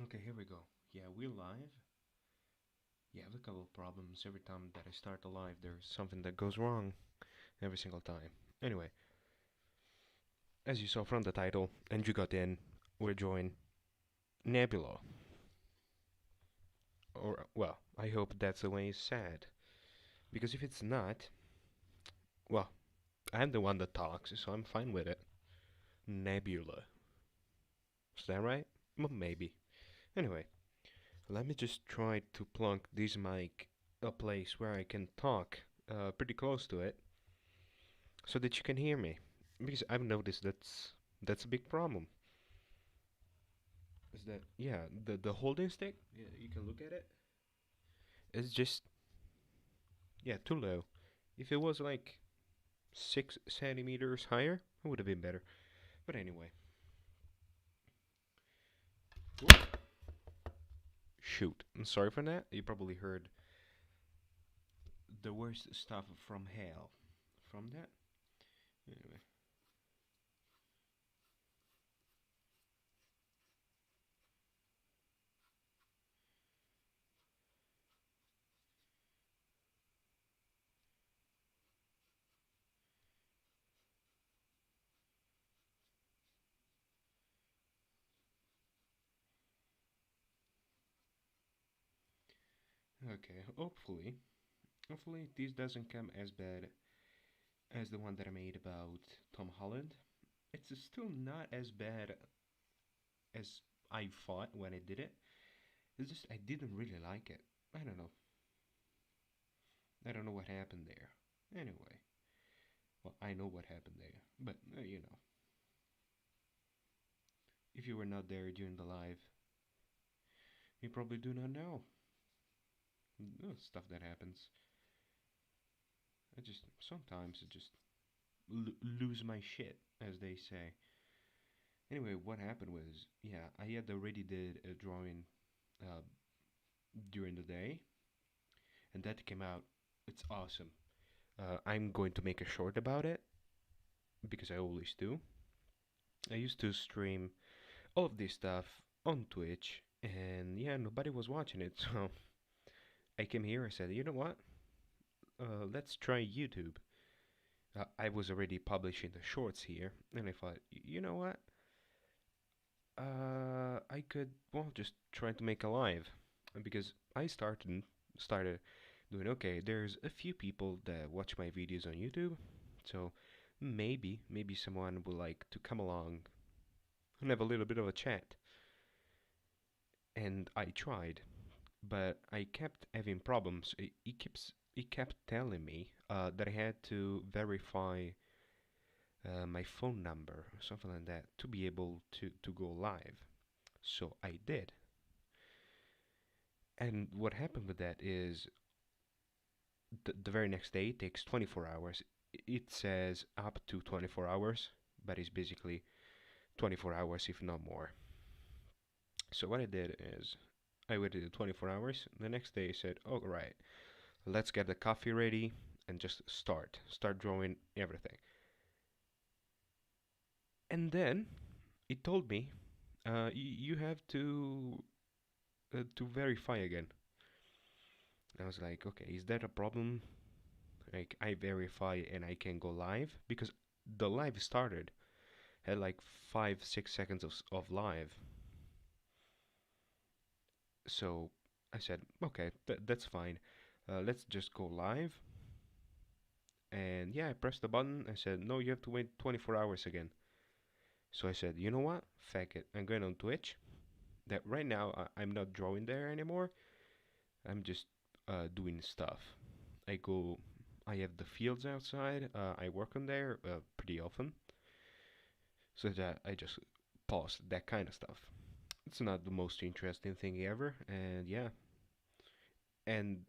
Okay, here we go. Yeah, we're live. Yeah, I have a couple of problems. Every time that I start a live, there's something that goes wrong every single time. Anyway, as you saw from the title, and you got in, we're joined Nebula. Or, well, I hope that's the way it's said. Because if it's not, well, I'm the one that talks, so I'm fine with it. Nebula. Is that right? Maybe. Anyway, let me just try to plunk this mic a place where I can talk pretty close to it so that you can hear me. Because I've noticed that's a big problem. Is that yeah, the holding stick? Yeah, you can look at it. It's just yeah, too low. If it was like 6 centimeters higher, it would have been better. But anyway, shoot. I'm sorry for that. You probably heard the worst stuff from hell from that. Anyway, okay. Hopefully this doesn't come as bad as the one that I made about Tom Holland. It's still not as bad as I thought when I did it. It's just I didn't really like it. I don't know. I don't know what happened there. Anyway, well, I know what happened there, but if you were not there during the live, you probably do not know. Stuff that happens. I just sometimes I just lose my shit, as they say. Anyway, what happened was, yeah, I had already did a drawing uh, during the day, and that came out. It's awesome. I'm going to make a short about it because I always do. I used to stream all of this stuff on Twitch, and yeah, nobody was watching it. So I came here and said, you know what? Let's try YouTube. I was already publishing the shorts here, and I thought, you know what? I could well just try to make a live because I started doing okay. There's a few people that watch my videos on YouTube, so maybe someone would like to come along and have a little bit of a chat. And I tried, but I kept having problems. It kept telling me that I had to verify my phone number or something like that to be able to go live. So I did. And what happened with that is the very next day it takes 24 hours. It says up to 24 hours, but it's basically 24 hours if not more. So what I did is I waited 24 hours. The next day I said, "All right, let's get the coffee ready and just start drawing everything." And then it told me, "You have to verify again." I was like, "Okay, is that a problem? Like I verify and I can go live because the live started had like 5 6 seconds of live." So I said, "Okay, that's fine. Let's just go live." And yeah, I pressed the button. I said, "No, you have to wait 24 hours again." So I said, "You know what? Fuck it. I'm going on Twitch. That right now I'm not drawing there anymore. I'm just doing stuff. I go. I have the fields outside. I work on there pretty often, so that I just post that kind of stuff. It's not the most interesting thing ever, and yeah, and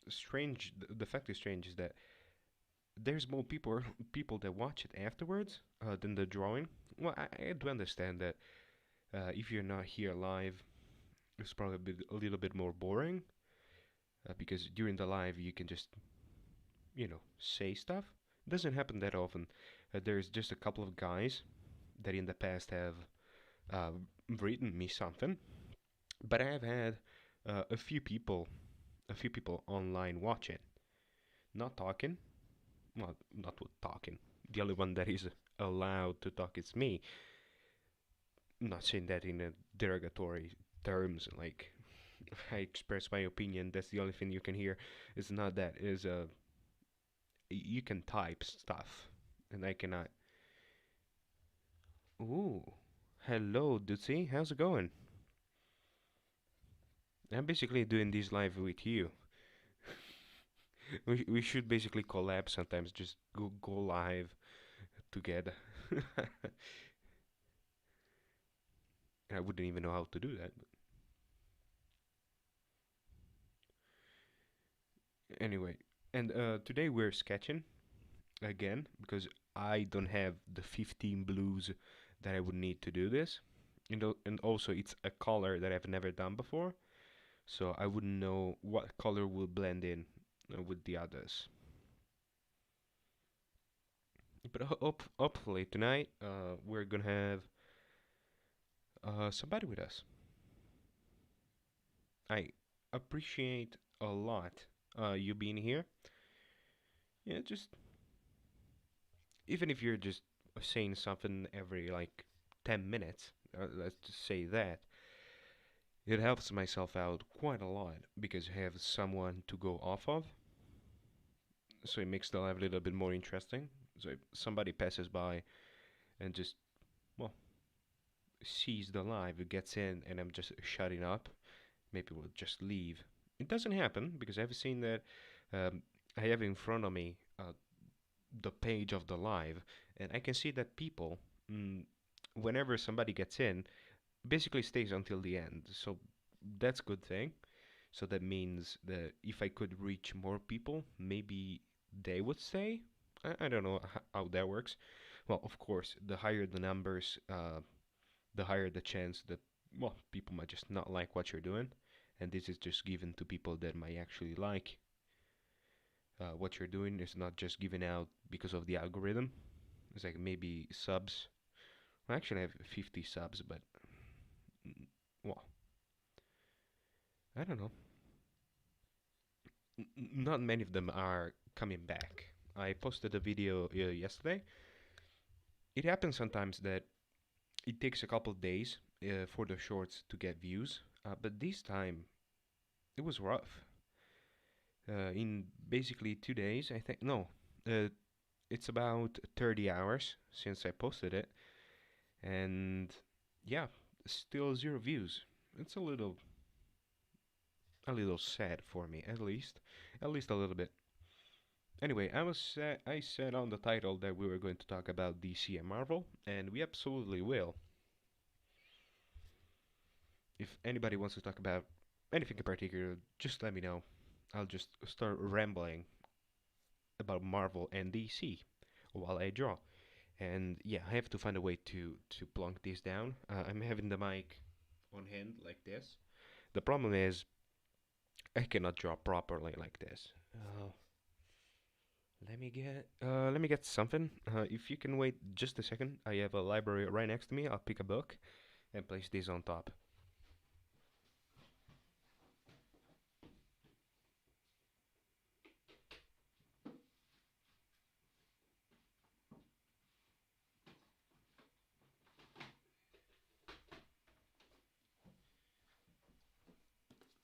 strange. The fact is strange is that there's more people that watch it afterwards than the drawing. Well, I do understand that if you're not here live, it's probably a little bit more boring because during the live you can just say stuff. It doesn't happen that often. There's just a couple of guys that in the past have uh, written me something, But I have had a few people online watching, not talking. Well, not with talking. The only one that is allowed to talk is me. I'm not saying that in a derogatory terms, like I express my opinion. That's the only thing you can hear. It's not that. Is you can type stuff, and I cannot. Ooh, hello, Dutzy. How's it going? I'm basically doing this live with you. We should basically collab sometimes. Just go live together. I wouldn't even know how to do that. But anyway, and today we're sketching again because I don't have the 15 blues that I would need to do this. And also it's a color that I've never done before, so I wouldn't know what color will blend in with the others. But hopefully tonight we're gonna have somebody with us. I appreciate a lot you being here. Yeah, just even if you're just saying something every like 10 minutes, let's just say that, it helps myself out quite a lot because I have someone to go off of, so it makes the life a little bit more interesting. So if somebody passes by and just, well, sees the live, gets in, and I'm just shutting up, maybe we'll just leave. It doesn't happen because I've seen that I have in front of me the page of the live, and I can see that people, mm, whenever somebody gets in, basically stays until the end. So that's a good thing. So that means that if I could reach more people, maybe they would stay. I don't know how that works. Well, of course, the higher the numbers, the higher the chance that, well, people might just not like what you're doing. And this is just given to people that might actually like what you're doing. It's not just given out because of the algorithm. It's like maybe subs. Well, actually, I have 50 subs, but well, I don't know. Not many of them are coming back. I posted a video yesterday. It happens sometimes that it takes a couple of days for the shorts to get views, but this time it was rough. In basically 2 days, I think. No, uh, it's about 30 hours since I posted it, and yeah, still zero views. It's a little sad for me, at least a little bit. Anyway, I said on the title that we were going to talk about DC and Marvel, and we absolutely will. If anybody wants to talk about anything in particular, just let me know. I'll just start rambling about Marvel and DC while I draw. And yeah, I have to find a way to plunk this down. I'm having the mic on hand like this. The problem is I cannot draw properly like this. Let me get something. If you can wait just a second, I have a library right next to me. I'll pick a book and place this on top.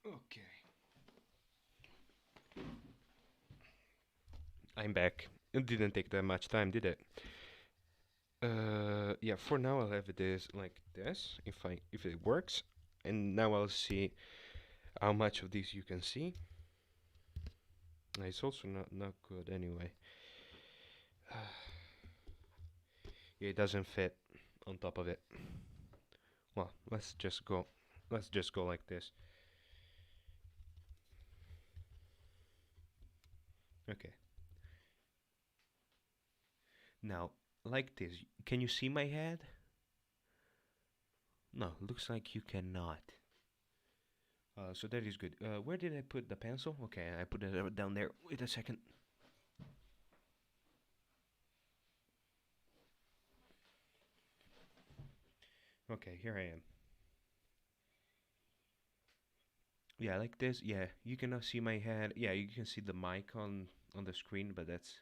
Okay. I'm back. It didn't take that much time, did it? Yeah, for now I'll have this like this, if it works. And now I'll see how much of this you can see. It's also not good anyway. Yeah, it doesn't fit on top of it. Well, let's just go like this. Okay. Now, like this. Can you see my head? No, looks like you cannot. So that is good. Where did I put the pencil? Okay, I put it down there. Wait a second. Okay, here I am. Yeah, like this. Yeah, you cannot see my head. Yeah, you can see the mic on the screen, but that's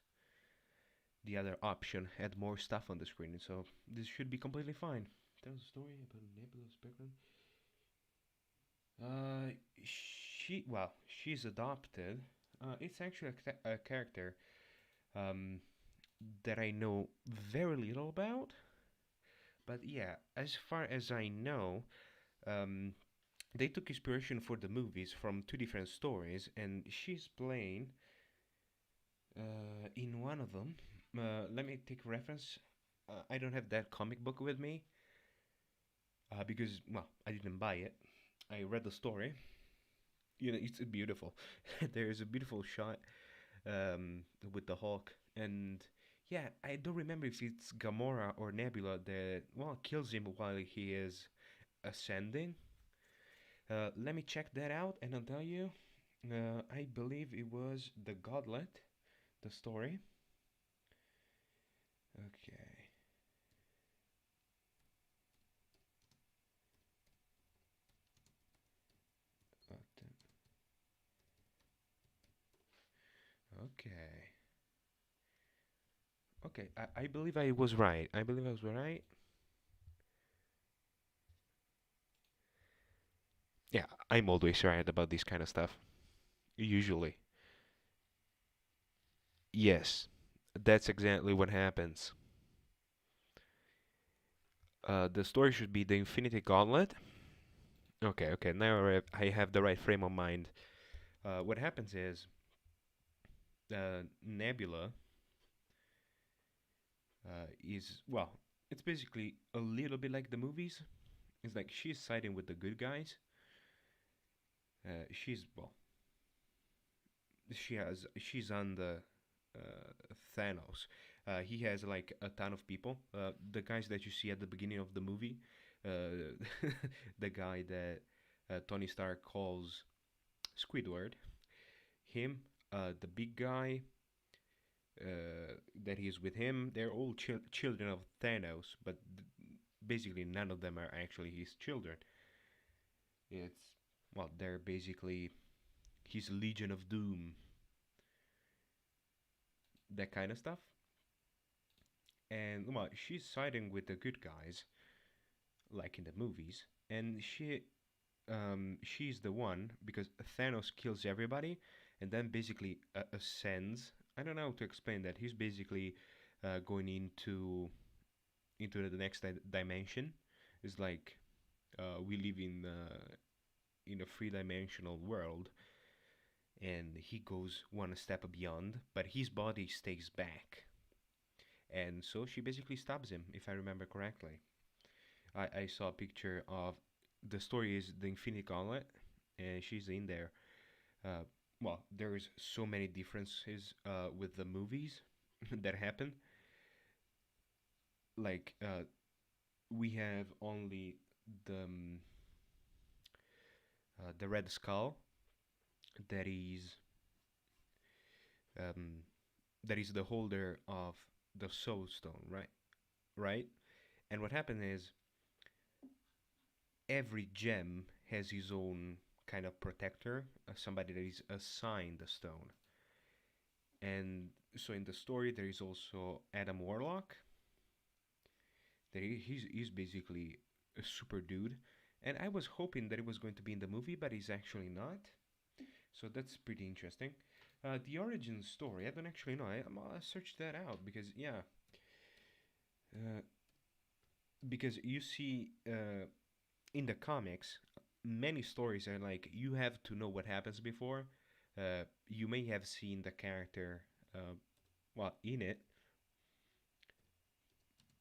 the other option. Add more stuff on the screen, so this should be completely fine. Tell a story about Nebula's background. Uh, she's adopted. It's actually a character um that I know very little about. But yeah, as far as I know, um, they took inspiration for the movies from two different stories, and she's playing in one of them. Let me take reference. I don't have that comic book with me because, well, I didn't buy it. I read the story. You know, it's beautiful. There is a beautiful shot with the Hulk, and yeah, I don't remember if it's Gamora or Nebula that well kills him while he is ascending. Let me check that out, and I'll tell you. I believe it was the Gauntlet, the story. Okay. Okay. Okay. I believe I was right. I believe I was right. Yeah, I'm always right about this kind of stuff. Usually. Yes, that's exactly what happens. The story should be the Infinity Gauntlet. Okay, okay. Now I have the right frame of mind. What happens is Nebula is well, it's basically a little bit like the movies. It's like she's siding with the good guys. She's well, she's on the Thanos. He has like a ton of people. The guys that you see at the beginning of the movie, the guy that Tony Stark calls Squidward, him, the big guy that he's with him, they're all children of Thanos, but basically none of them are actually his children. It's well, they're basically his Legion of Doom, that kind of stuff. And well, she's siding with the good guys, like in the movies, and she's the one because Thanos kills everybody, and then basically ascends. I don't know how to explain that. He's basically going into the next dimension. It's like we live in a three-dimensional world, and he goes one step beyond, but his body stays back, and so she basically stabs him, if I remember correctly. I saw a picture of the story is the Infinity Gauntlet, and she's in there. Uh, well, there's so many differences with the movies that happen. Like we have only the Red Skull that is um, that is the holder of the Soul Stone, right? Right. And what happened is every gem has his own kind of protector, somebody that is assigned the stone. And so in the story, there is also Adam Warlock. He's basically a super dude. And I was hoping that it was going to be in the movie, but he's actually not. So that's pretty interesting. The origin story, I don't actually know. I'll search that out because, yeah, uh, because you see in the comics, many stories are like you have to know what happens before. You may have seen the character, well, in it,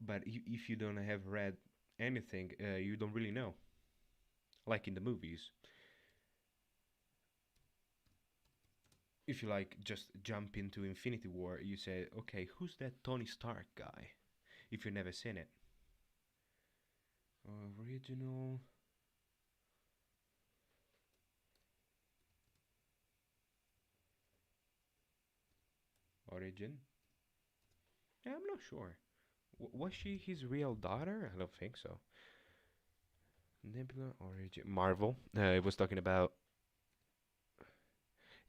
but if you don't have read anything, you don't really know. Like in the movies, if you like just jump into Infinity War, you say, okay, who's that Tony Stark guy? If you've never seen it, original origin. Yeah, I'm not sure. Was she his real daughter? I don't think so. Nebula origin. Marvel. It was talking about.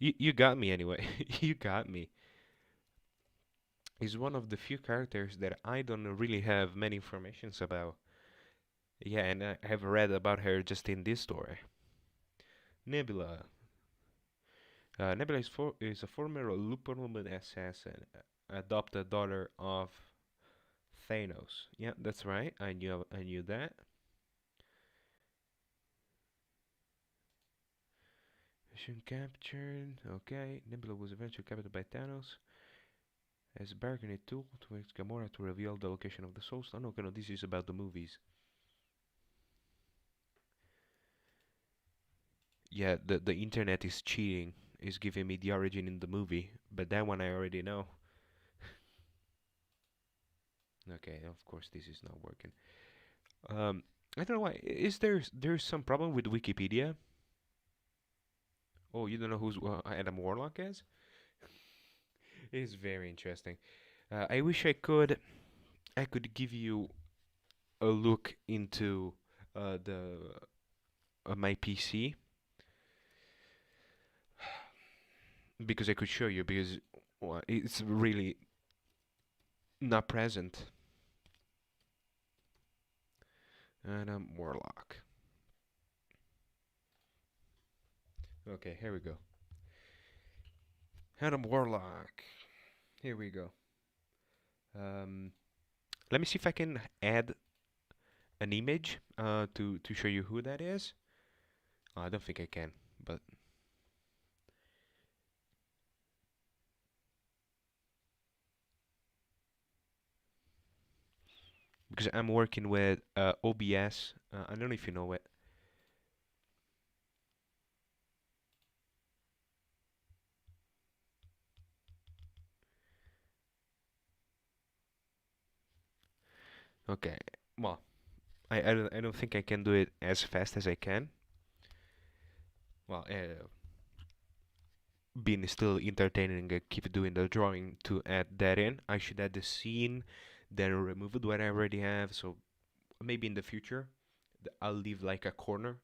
You got me anyway. You got me. Is one of the few characters that I don't really have many informations about. Yeah, and I have read about her just in this story. Nebula. Nebula is a former Luperlumen assassin, adopted daughter of Thanos. Yeah, that's right. I knew that. Mission captured. Okay. Nebula was eventually captured by Thanos as a bargaining tool to ask Gamora to reveal the location of the Soul Stone. Okay, no, this is about the movies. Yeah, the internet is cheating. Is giving me the origin in the movie, but that one I already know. Okay, of course this is not working. Um, I don't know why. Is there's some problem with Wikipedia? Oh, you don't know who's Adam Warlock is? It's very interesting. I wish I could give you a look into the my PC because I could show you because well, it's really not present. Adam Warlock. Okay, here we go. Adam Warlock. Here we go. Um, Let me see if I can add an image to show you who that is. I don't think I can, but because I'm working with OBS, I don't know if you know it. Okay, well, I don't think I can do it as fast as I can. Well, being still entertaining, keep doing the drawing to add that in. I should add the scene, then remove it what I already have. So maybe in the future, I'll leave like a corner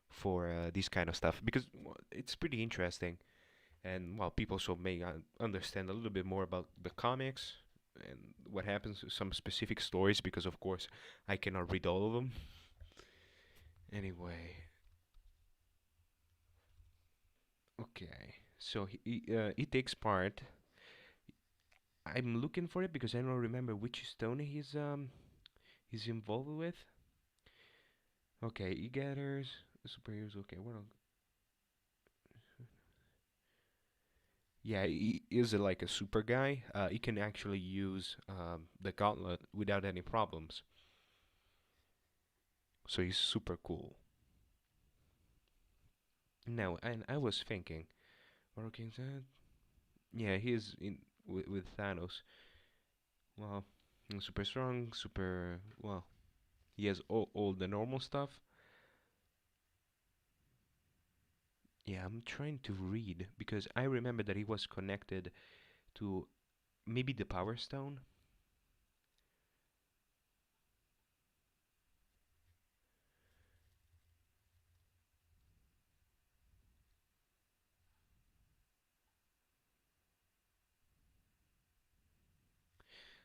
for this kind of stuff because well, it's pretty interesting. And well, people so may understand a little bit more about the comics and what happens to some specific stories because of course I cannot read all of them. Anyway, okay. So he takes part. I'm looking for it because I don't remember which stone he's involved with. Okay, he gathers superheroes. Okay, what else? Yeah, he is like a super guy. He can actually use the gauntlet without any problems. So he's super cool. Now, and I was thinking, working that, yeah, he's in with Thanos. Well, super strong, super well. He has all the normal stuff. Yeah, I'm trying to read because I remember that he was connected to maybe the Power Stone.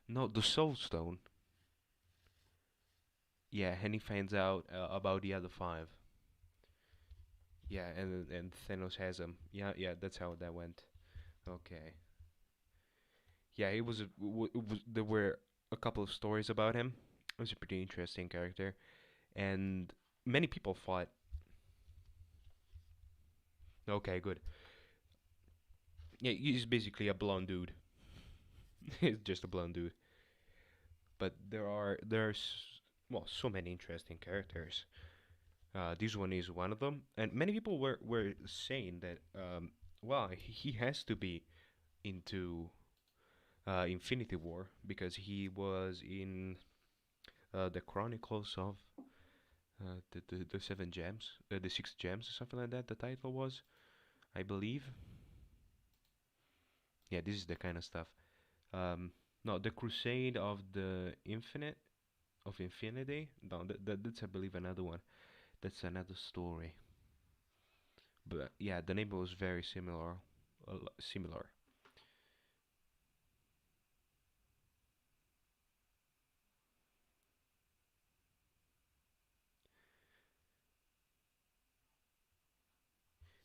No, the Soul Stone. Yeah, and he finds out about the other five. Yeah, and Thanos has them. Yeah, yeah, that's how that went. Okay. Yeah, it was, there were a couple of stories about him. It was a pretty interesting character, and many people thought, okay, good. Yeah, he's basically a blonde dude. He's just a blonde dude. But there's well so many interesting characters. This one is one of them, and many people were saying that well he has to be into Infinity War because he was in the Chronicles of the Seven Gems, the Six Gems, or something like that. The title was, I believe. Yeah, this is the kind of stuff. Um, no, the Crusade of the Infinite of Infinity. No, that's I believe another one. That's another story. But yeah, the name was very similar. similar.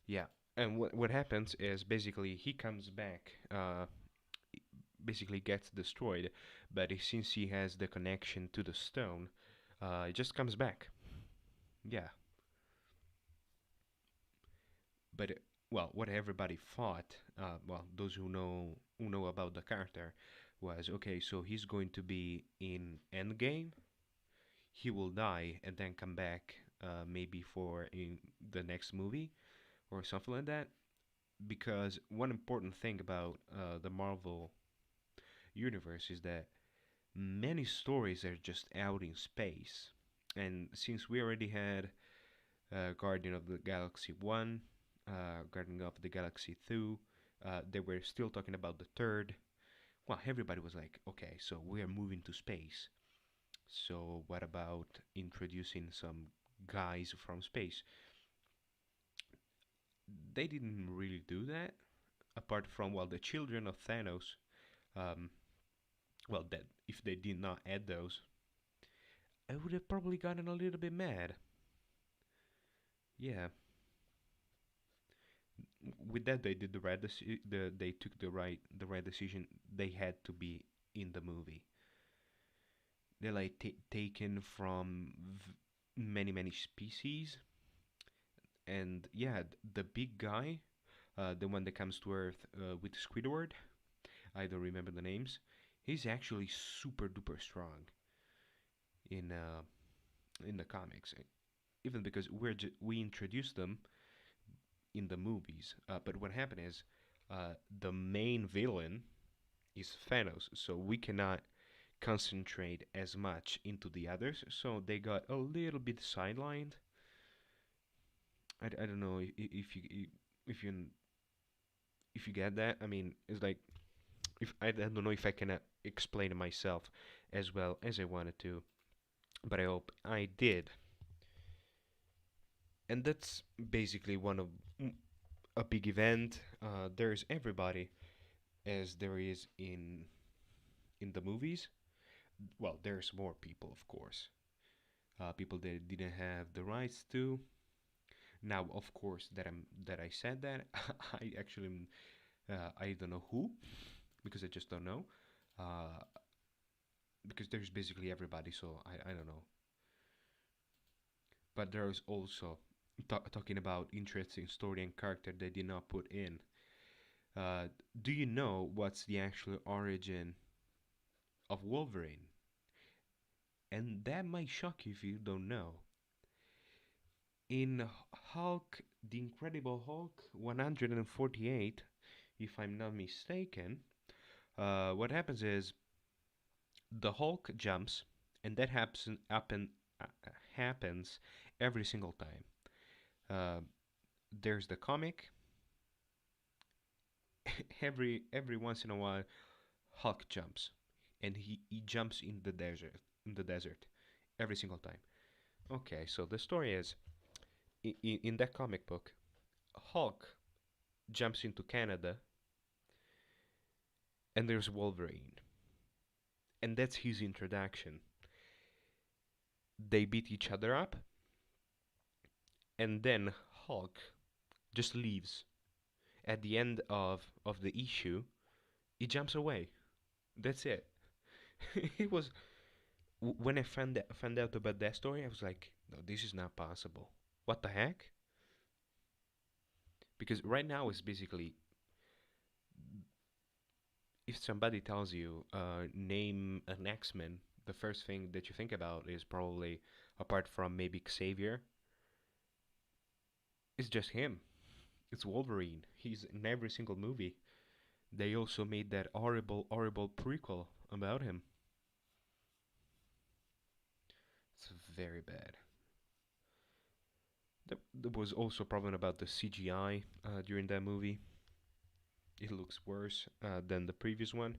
Yeah, and what happens is basically he comes back, basically gets destroyed, but since he has the connection to the stone, it just comes back. Yeah, but well, what everybody thought, well, those who know about the character, was okay. So he's going to be in Endgame. He will die and then come back, maybe for in the next movie or something like that. Because one important thing about the Marvel universe is that many stories are just out in space. And since we already had Guardian of the Galaxy 1, Guardian of the Galaxy 2, they were still talking about the third. Well, everybody was like, okay, so we are moving to space. So what about introducing some guys from space? They didn't really do that, apart from, well, the children of Thanos. Um, well, that if they did not add those, I would have probably gotten a little bit mad. Yeah, with that they did the they took the right decision. They had to be in the movie. They're like taken from many species, and yeah, the big guy, the one that comes to Earth with Squidward. I don't remember the names. He's actually super duper strong in in the comics, even because we introduced them in the movies. But what happened is the main villain is Thanos, so we cannot concentrate as much into the others. So they got a little bit sidelined. I don't know if if you if you get that. I mean, it's like if I don't know if I can explain it myself as well as I wanted to, but I hope I did. And that's basically one of a big event. There's everybody as there is in the movies. Well, there's more people, of course. People that didn't have the rights to. Now, of course, that I said that, I actually I don't know who, because I just don't know. Uh, because there's basically everybody, so I don't know. But there's also talking about interesting story and character they did not put in. Uh, do you know what's the actual origin of Wolverine? And that might shock you if you don't know. In Hulk, the Incredible Hulk 148, if I'm not mistaken, what happens is the Hulk jumps, and that happens every single time. Uh, there's the comic. Every once in a while, Hulk jumps, and he jumps in the desert every single time. Okay, so the story is in that comic book, Hulk jumps into Canada, and there's Wolverine, and that's his introduction. They beat each other up, and then Hulk just leaves. At the end of the issue, he jumps away. That's it. It was when I found out about that story, I was like, no, this is not possible. What the heck? Because right now it's basically if somebody tells you name an X-Men, the first thing that you think about is probably apart from maybe Xavier, it's just him. It's Wolverine. He's in every single movie. They also made that horrible prequel about him. It's very bad. There was also a problem about the CGI during that movie. It looks worse than the previous one.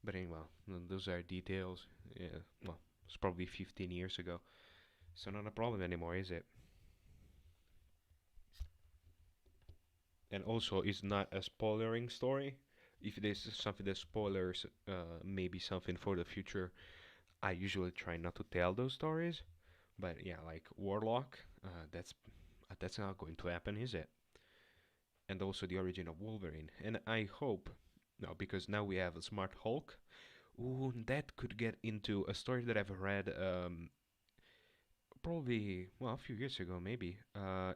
But anyway, those are details. Yeah, well, it's probably 15 years ago. So not a problem anymore, is it? and also it's not a spoilering story. If there's something that spoilers, maybe something for the future, I usually try not to tell those stories. But yeah, like Warlock, that's not going to happen, is it? And also the origin of Wolverine. And I hope, no, because now we have a smart Hulk. Ooh, that could get into a story that I've read, probably, well, a few years ago, maybe.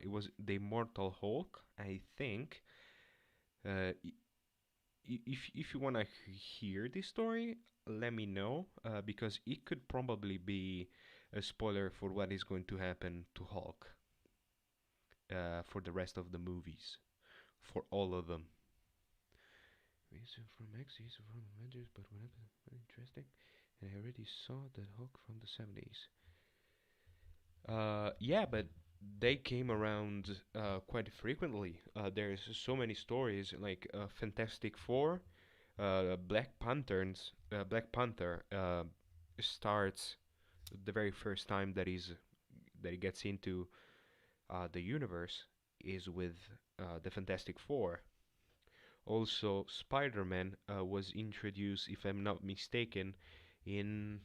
It was the Immortal Hulk, I think. Uh, if you wanna hear this story, let me know, because it could probably be a spoiler for what is going to happen to Hulk, for the rest of the movies, for all of them. He's from X, he's from Avengers, but whatever, interesting. And I already saw the Hulk from the 70s. Yeah, but they came around quite frequently. There's so many stories like Fantastic Four, Black Panther starts the very first time that he gets into the universe is with the Fantastic Four. Also, Spider-Man was introduced, if I'm not mistaken, in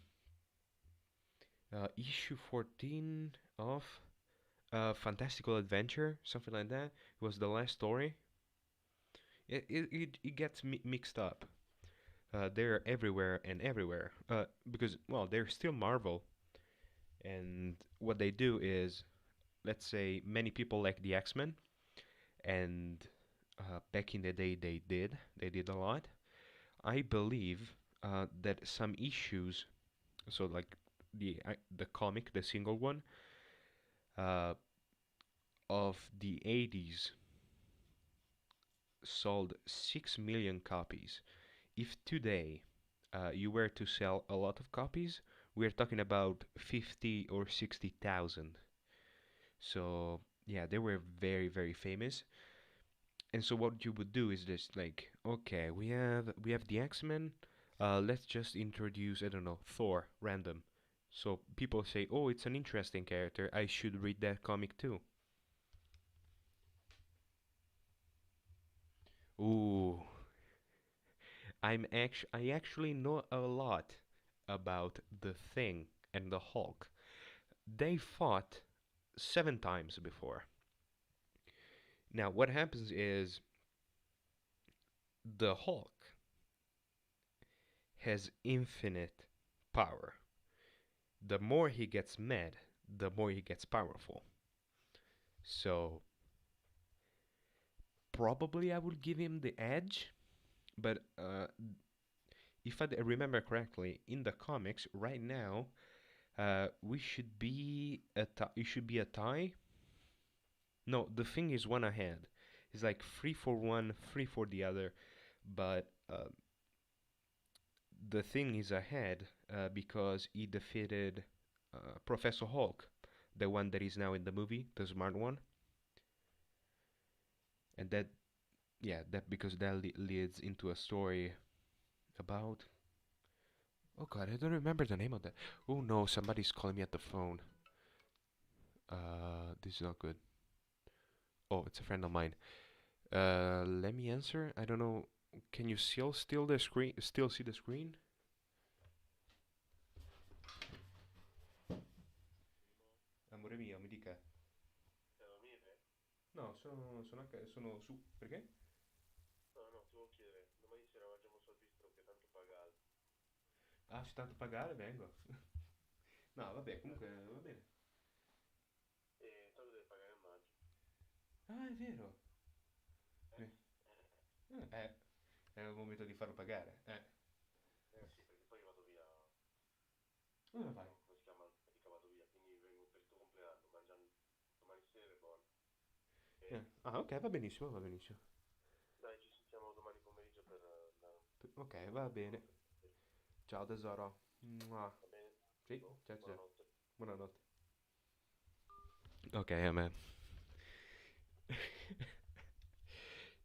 issue 14 of Fantastical Adventure, something like that. It was the last story. It gets mixed up. They're everywhere and everywhere. Because, well, they're still Marvel. And what they do is, let's say, many people like the X-Men. And back in the day, They did a lot. I believe that some issues, so like the comic, the single one, uh, of the 80s sold 6 million copies. If today you were to sell a lot of copies, we're talking about 50 or 60,000. So, yeah, they were very, very famous. And so what you would do is just like, okay, we have the X-Men. Let's just introduce, I don't know, Thor, random. So people say, "Oh, it's an interesting character. I should read that comic too." Ooh, I actually know a lot about the Thing and the Hulk. They fought 7 times before. Now, what happens is the Hulk has infinite power. The more he gets mad, the more he gets powerful. So, probably I would give him the edge, but if I remember correctly, in the comics right now, we should be it should be a tie. No, the thing is one ahead. It's like three for one, three for the other, but the thing is ahead because he defeated Professor Hulk, the one that is now in the movie, the smart one, and that yeah, that because that leads into a story about. Oh God, I don't remember the name of that. Oh no, somebody's calling me at the phone. This is not good. Oh, it's a friend of mine. Let me answer. I don't know. Can you still the screen? Still see the screen? Amore mio, mi dica. No, sono su. Perché? Ah, se tanto pagare, vengo. No, vabbè, comunque va bene. Ah, è vero. Eh, è il momento di farlo pagare. Dove vai? Ah, ok, va benissimo, va benissimo. Ok, va bene. Ciao tesoro. Mua. Sì, ciao ciao. Buonanotte. Okay, man.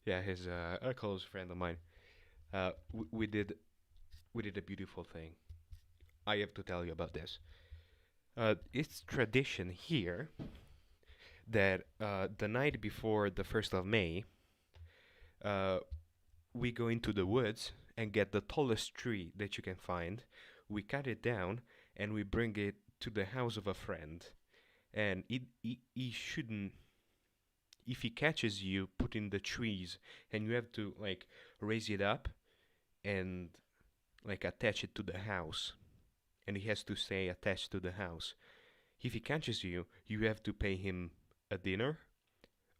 Yeah, he's a close friend of mine. We did a beautiful thing. I have to tell you about this. It's tradition here that the night before the 1st of May, Uh, we go into the woods and get the tallest tree that you can find. We cut it down and we bring it to the house of a friend. And he shouldn't. If he catches you putting the trees and you have to like raise it up and like attach it to the house, and he has to stay attached to the house. If he catches you, you have to pay him a dinner.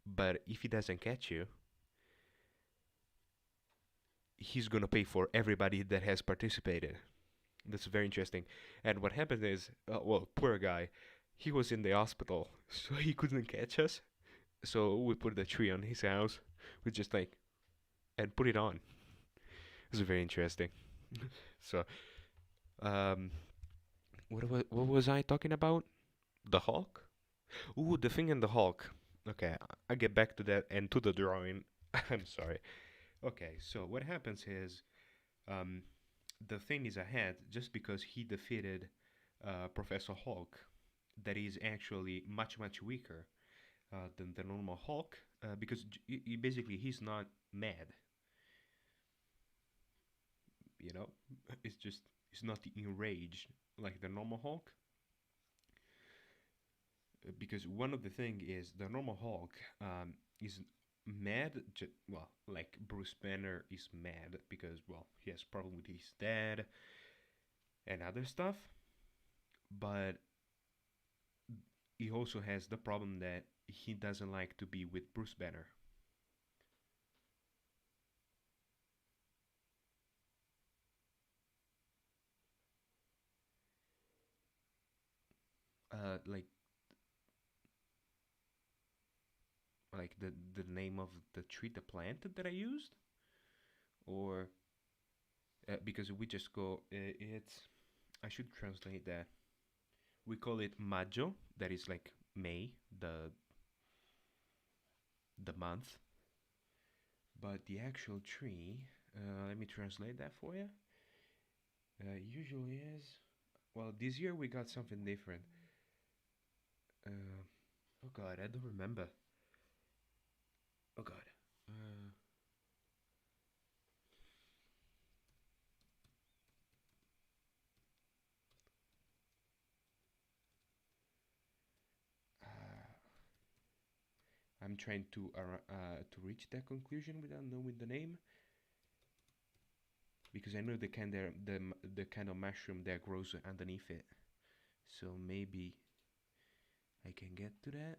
But if he doesn't catch you, he's gonna pay for everybody that has participated. That's very interesting. And what happened is, well, poor guy, he was in the hospital, so he couldn't catch us. So we put the tree on his house. We just like and put it on. It was very interesting. So, um, what was I talking about? The Hulk? Ooh, the thing in the Hulk. Okay, I get back to that and to the drawing. I'm sorry. Okay, so what happens is, um, the thing is ahead just because he defeated Professor Hulk, that is actually much weaker than the normal Hulk, because basically he's not mad, you know. It's just he's not enraged like the normal Hulk, because one of the thing is the normal Hulk is mad. Well, like Bruce Banner is mad because well he has problem with his dad and other stuff, but he also has the problem that he doesn't like to be with Bruce Banner. Like the name of the tree, the plant that I used, or because we just go. It's I should translate that. We call it Majo, that is like May, the month. But the actual tree, let me translate that for you. Usually is well. This year we got something different. Uh, oh God, I don't remember. Oh God. Uh, uh, I'm trying to reach that conclusion without knowing the name, because I know the kind of mushroom that grows underneath it. So maybe I can get to that.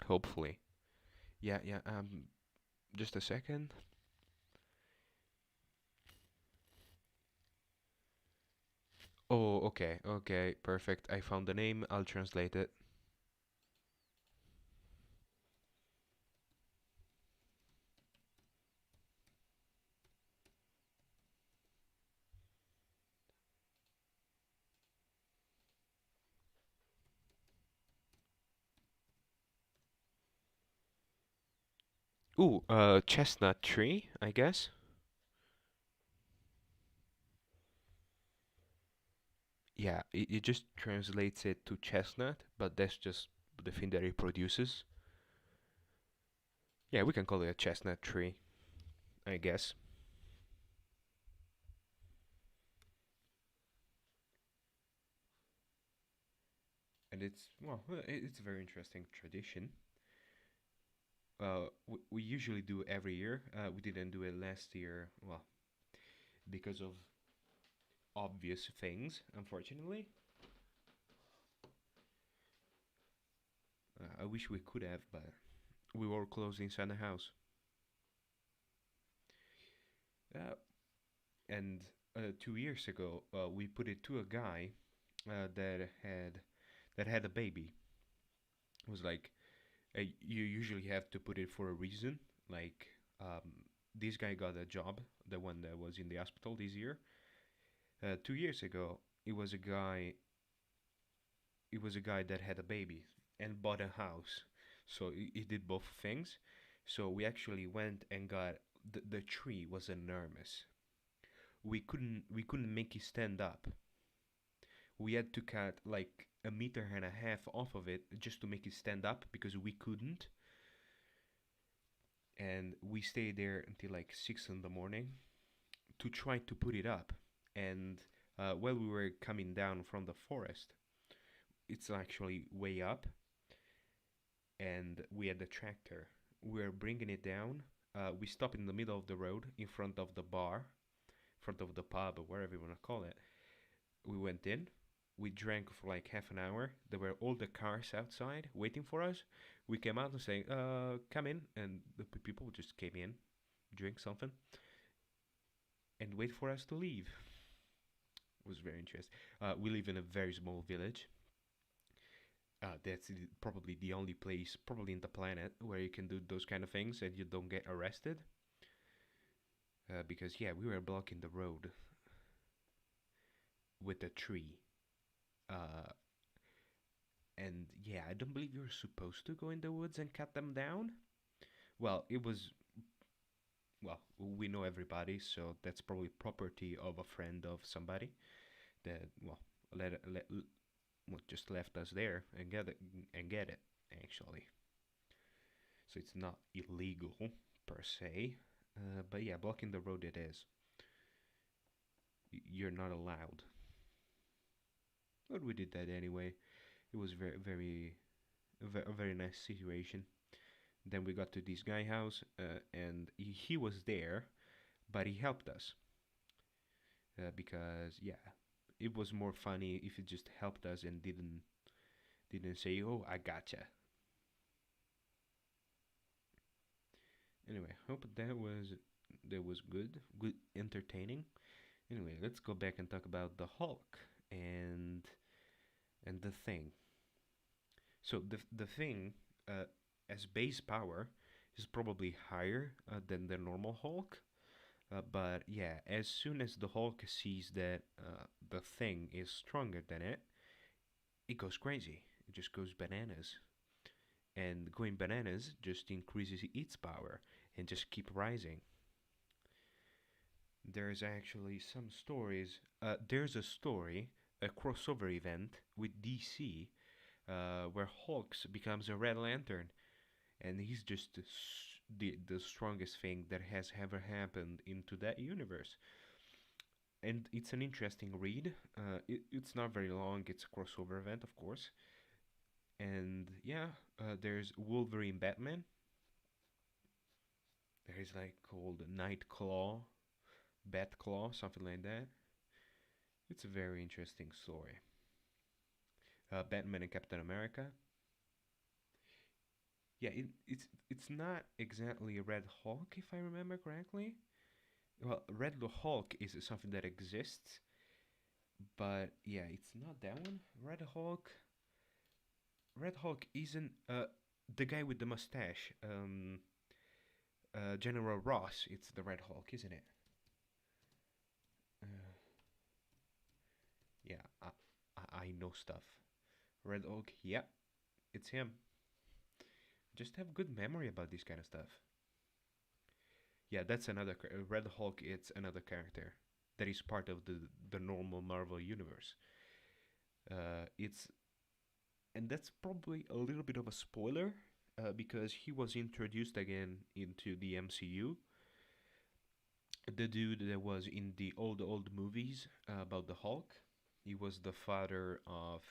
Hopefully. Yeah, yeah. Just a second. Oh, okay, okay, perfect. I found the name. I'll translate it. Ooh, chestnut tree, I guess. Yeah, it just translates it to chestnut, but that's just the thing that it produces. Yeah, we can call it a chestnut tree, I guess. And it's well, it's a very interesting tradition. We usually do every year. We didn't do it last year, well, because of obvious things, unfortunately. I wish we could have, but we were closed inside the house. Uh, and 2 years ago, we put it to a guy that had a baby. It was like you usually have to put it for a reason. Like this guy got a job, the one that was in the hospital this year. 2 years ago, it was a guy. It was a guy that had a baby and bought a house. So he did both things. So we actually went and got the tree was enormous. We couldn't make it stand up. We had to cut like a meter and a half off of it just to make it stand up because we couldn't. and we stayed there until like 6 in the morning to try to put it up. And while we were coming down from the forest, it's actually way up, and we had the tractor. We were bringing it down. We stopped in the middle of the road in front of the bar, in front of the pub, or whatever you want to call it. We went in. We drank for like half an hour. There were all the cars outside waiting for us. We came out and saying, come in. And the people just came in, drink something, and wait for us to leave. It was very interesting. We live in a very small village. That's probably the only place, probably in the planet, where you can do those kind of things and you don't get arrested. Because, yeah, we were blocking the road with a tree. Uh, and, yeah, I don't believe you're supposed to go in the woods and cut them down. Well, it was. Well, we know everybody, so that's probably property of a friend of somebody that, well, well, just left us there and get it actually. So it's not illegal per se, but yeah, blocking the road it is. You're not allowed. But we did that anyway. It was a very nice situation. Then we got to this guy house, and he was there, but he helped us because yeah, it was more funny if he just helped us and didn't say, "Oh, I gotcha." Anyway, hope that was good, entertaining. Anyway, let's go back and talk about the Hulk and the Thing. So the Thing, uh, as base power, is probably higher than the normal Hulk. But yeah, as soon as the Hulk sees that the Thing is stronger than it goes crazy. It just goes bananas. And going bananas just increases its power and just keep rising. There's actually some stories. There's a story, a crossover event with DC, where Hulk becomes a Red Lantern, and he's just the strongest thing that has ever happened into that universe. And it's an interesting read. It's not very long. It's a crossover event, of course. And yeah, there's Wolverine Batman. There's like called Nightclaw, Batclaw, something like that. It's a very interesting story. Batman and Captain America. Yeah, it's not exactly a Red Hulk if I remember correctly. Well, Red Hulk is something that exists, but yeah, it's not that one. Red Hulk isn't the guy with the mustache. General Ross. It's the Red Hulk, isn't it? Uh, yeah, I know stuff. Red Hulk. Yeah, it's him. Just have good memory about this kind of stuff. Yeah, that's another Red Hulk. It's another character that is part of the normal Marvel universe. It's and that's probably a little bit of a spoiler because he was introduced again into the MCU. The dude that was in the old movies about the Hulk, he was the father of,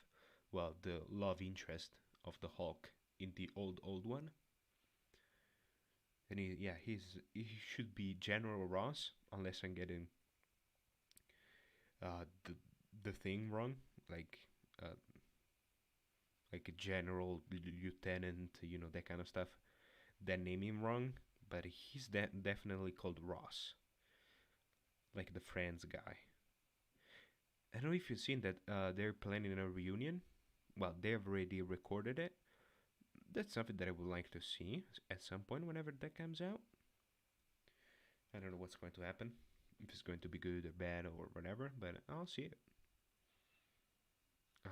well, the love interest of the Hulk in the old one. And he should be General Ross, unless I'm getting the thing wrong, like uh, like a general, lieutenant, that kind of stuff. That name him wrong, but he's definitely called Ross, like the Friends guy. I don't know if you've seen that they're planning a reunion. Well, they've already recorded it. That's something that I would like to see at some point whenever that comes out. I don't know what's going to happen, if it's going to be good or bad or whatever, but I'll see it.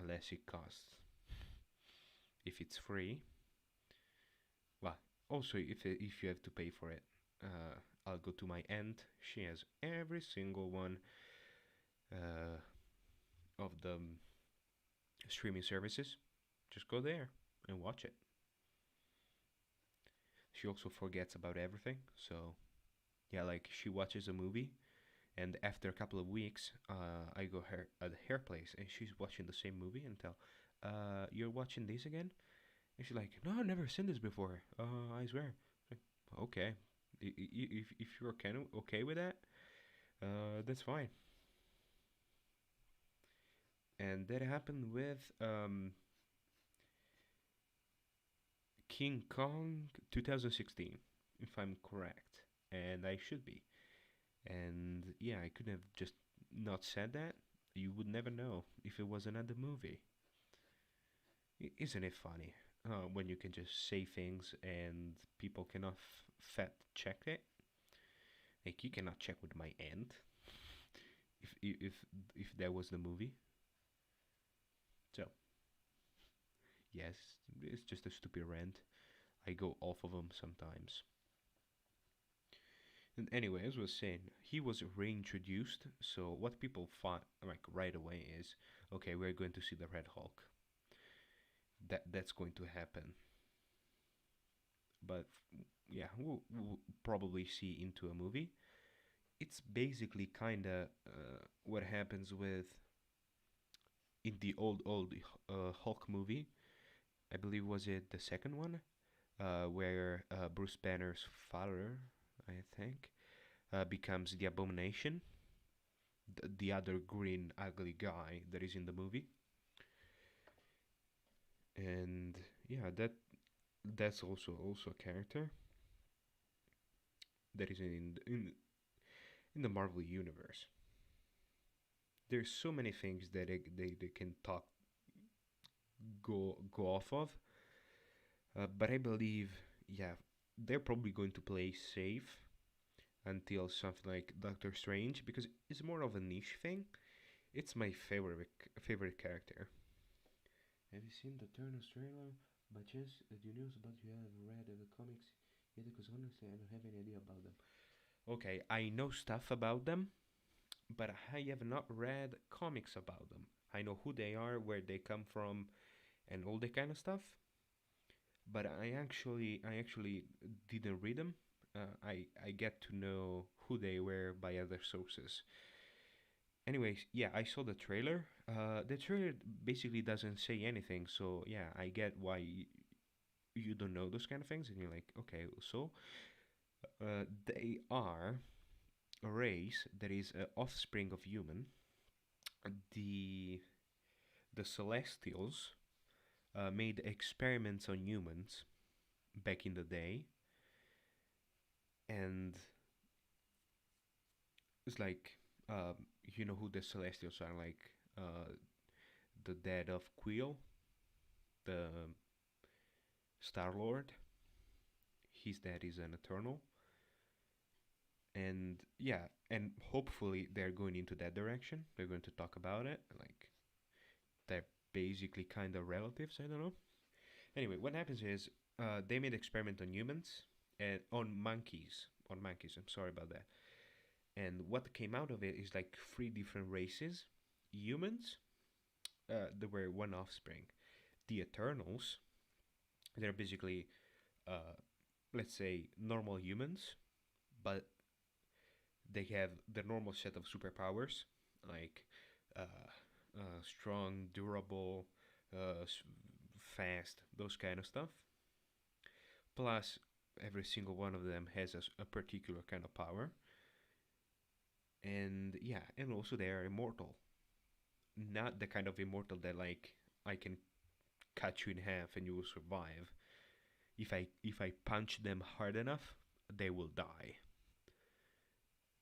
Unless it costs. If it's free, well, also if you have to pay for it, I'll go to my aunt. She has every single one uh, of the streaming services. Just go there and watch it. she also forgets about everything. So yeah, like she watches a movie, and after a couple of weeks, I go her at her place, and she's watching the same movie, and tell, "You're watching this again?" And she's like, "No, I've never seen this before. I swear." Like, okay, if you're kind of okay with that, that's fine. And that happened with King Kong 2016, if I'm correct, and I should be. And yeah, I could have just not said that. You would never know if it was another movie. Isn't it funny when you can just say things and people cannot fact check it? Like you cannot check with my aunt if that was the movie. So yes, it's just a stupid rant. I go off of them sometimes. And anyway, as I was saying, he was reintroduced. So what people thought like right away is, okay, we're going to see the Red Hulk. That's going to happen. But yeah, we'll probably see into a movie. It's basically kind of what happens with in the old Hulk movie. I believe was it the second one, where Bruce Banner's father, I think, becomes the Abomination, the other green ugly guy that is in the movie, and yeah, that's also a character that is in the Marvel universe. There's so many things that they can talk go off of, but I believe yeah they're probably going to play safe until something like Doctor Strange because it's more of a niche thing. It's my favorite character. Have you seen the Thanos trailer? By chance, do you know about you have read the comics yet? Because honestly, I don't have any idea about them. Okay, I know stuff about them, but I have not read comics about them. I know who they are, where they come from, and all that kind of stuff. But I actually didn't read them. I get to know who they were by other sources. Anyways, yeah, I saw the trailer. The trailer basically doesn't say anything, so yeah, I get why you don't know those kind of things, and you're like, okay, so they are a race that is an offspring of human. The the Celestials made experiments on humans back in the day, and it's like, you know who the Celestials are, like the dad of Quill, the Star Lord. His dad is an Eternal, and yeah, and hopefully they're going into that direction. They're going to talk about it, like they're basically kind of relatives. I don't know. Anyway, what happens is they made experiment on humans and on monkeys. On monkeys, I'm sorry about that. And what came out of it is like three different races. Humans, there were one offspring. The Eternals, they're basically, uh, let's say, normal humans, but they have the normal set of superpowers, like strong, durable, fast, those kind of stuff. Plus, every single one of them has a particular kind of power. And yeah, and also they are immortal. Not the kind of immortal that like I can cut you in half and you will survive. If I punch them hard enough, they will die.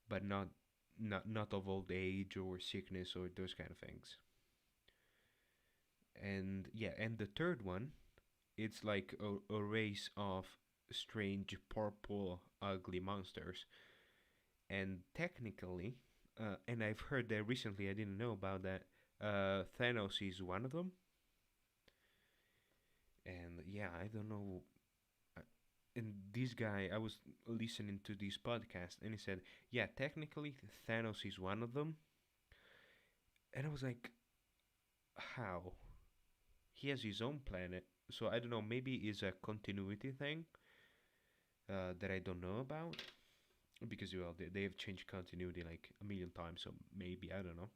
But not of old age or sickness or those kind of things. And yeah, and the third one, it's like a race of strange purple ugly monsters. And technically, and I've heard that recently, I didn't know about that. Thanos is one of them. And yeah, I don't know. And this guy, I was listening to this podcast, and he said, "Yeah, technically Thanos is one of them." And I was like, "How? He has his own planet, so I don't know. Maybe it's a continuity thing." that I don't know about because well they have changed continuity like a million times, so maybe I don't know.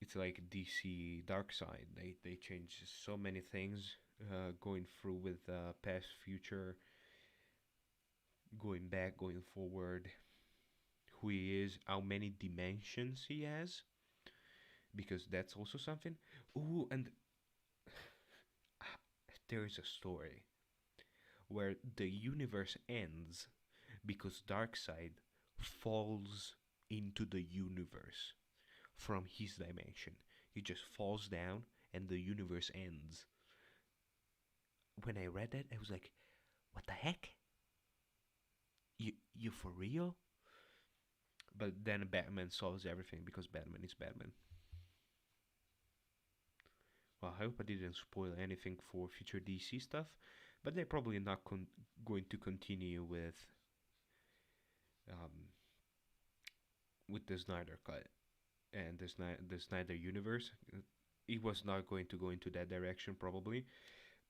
It's like DC Dark Side. They change so many things, going through with past, future, going back, going forward. Who he is, how many dimensions he has, because that's also something. Ooh, and there is a story where the universe ends because Darkseid falls into the universe from his dimension. He just falls down and the universe ends. When I read that, I was like, "What the heck? You for real?" But then Batman solves everything because Batman is Batman. Well, I hope I didn't spoil anything for future DC stuff, but they're probably not going to continue um, with the Snyder cut and the Snyder universe. It was not going to go into that direction probably,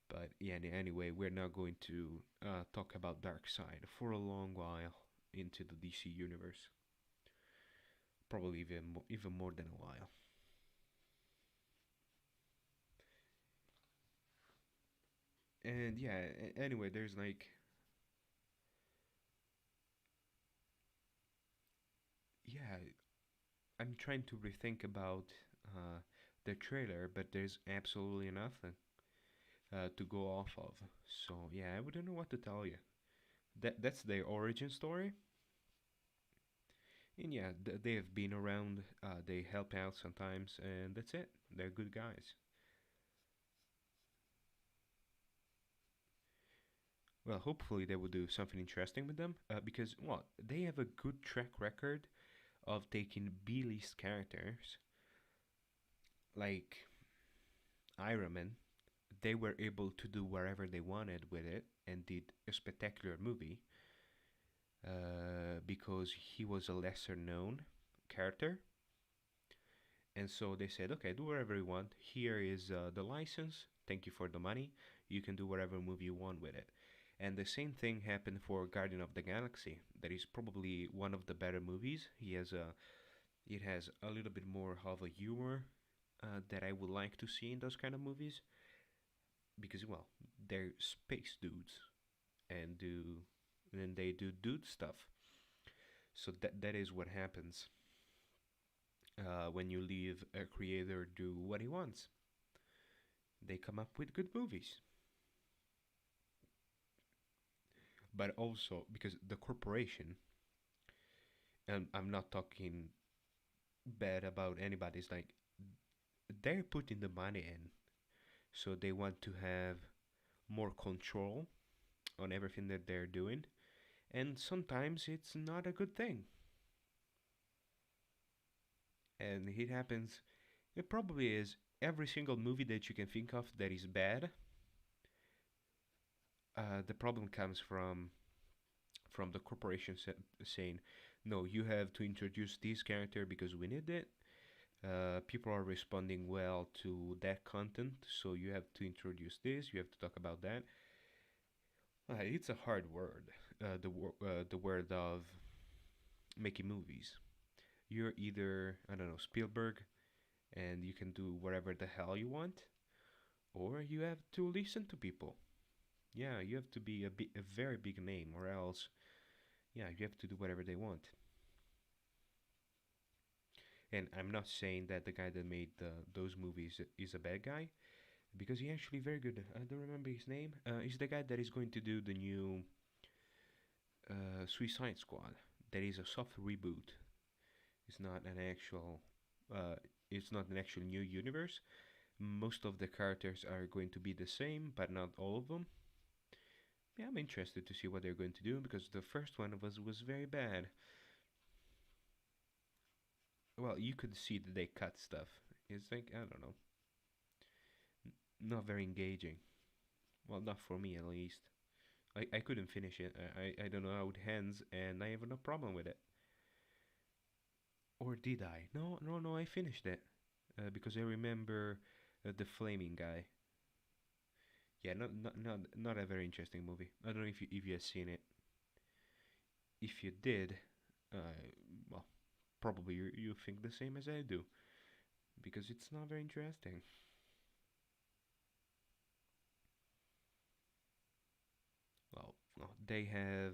but yeah. Anyway, we're not going to talk about Darkseid for a long while into the DC universe. Probably even more than a while. And yeah. Anyway, there's like yeah. I'm trying to rethink about uh, the trailer, but there's absolutely nothing to go off of. So yeah, I wouldn't know what to tell you. That's their origin story, and yeah, they have been around. They help out sometimes, and that's it. They're good guys. Well, hopefully they will do something interesting with them, because well, they have a good track record of taking B-list characters like Iron Man. They were able to do whatever they wanted with it and did a spectacular movie, because he was a lesser known character. And so they said, okay, do whatever you want. Here is the license. Thank you for the money. You can do whatever movie you want with it. And the same thing happened for Guardian of the Galaxy. That is probably one of the better movies. It has a little bit more of a humor that I would like to see in those kind of movies because well, they're space dudes and they do dude stuff. So that is what happens when you leave a creator do what he wants. They come up with good movies, but also because the corporation, and I'm not talking bad about anybody's like they're putting the money in, so they want to have more control on everything that they're doing, and sometimes it's not a good thing, and it happens. It probably is every single movie that you can think of that is bad. The problem comes from the corporation saying, "No, you have to introduce this character because we need it. People are responding well to that content, so you have to introduce this. You have to talk about that." It's a hard word. The word of making movies. You're either I don't know Spielberg, and you can do whatever the hell you want, or you have to listen to people. Yeah, you have to be a very big name, or else, yeah, you have to do whatever they want. And I'm not saying that the guy that made those movies is a bad guy, because he's actually very good. I don't remember his name. He's the guy that is going to do the new Suicide Squad. That is a soft reboot. It's not an actual. Uh, it's not an actual new universe. Most of the characters are going to be the same, but not all of them. Yeah, I'm interested to see what they're going to do because the first one was very bad. Well, you could see that they cut stuff. It's like I don't know, not very engaging. Well, not for me at least. I couldn't finish it. I don't know how it ends, and I have no problem with it. Or did I? No, no, no. I finished it because I remember the flaming guy. Yeah, not a very interesting movie. I don't know if you have seen it. If you did, well, probably you think the same as I do because it's not very interesting. Well, they have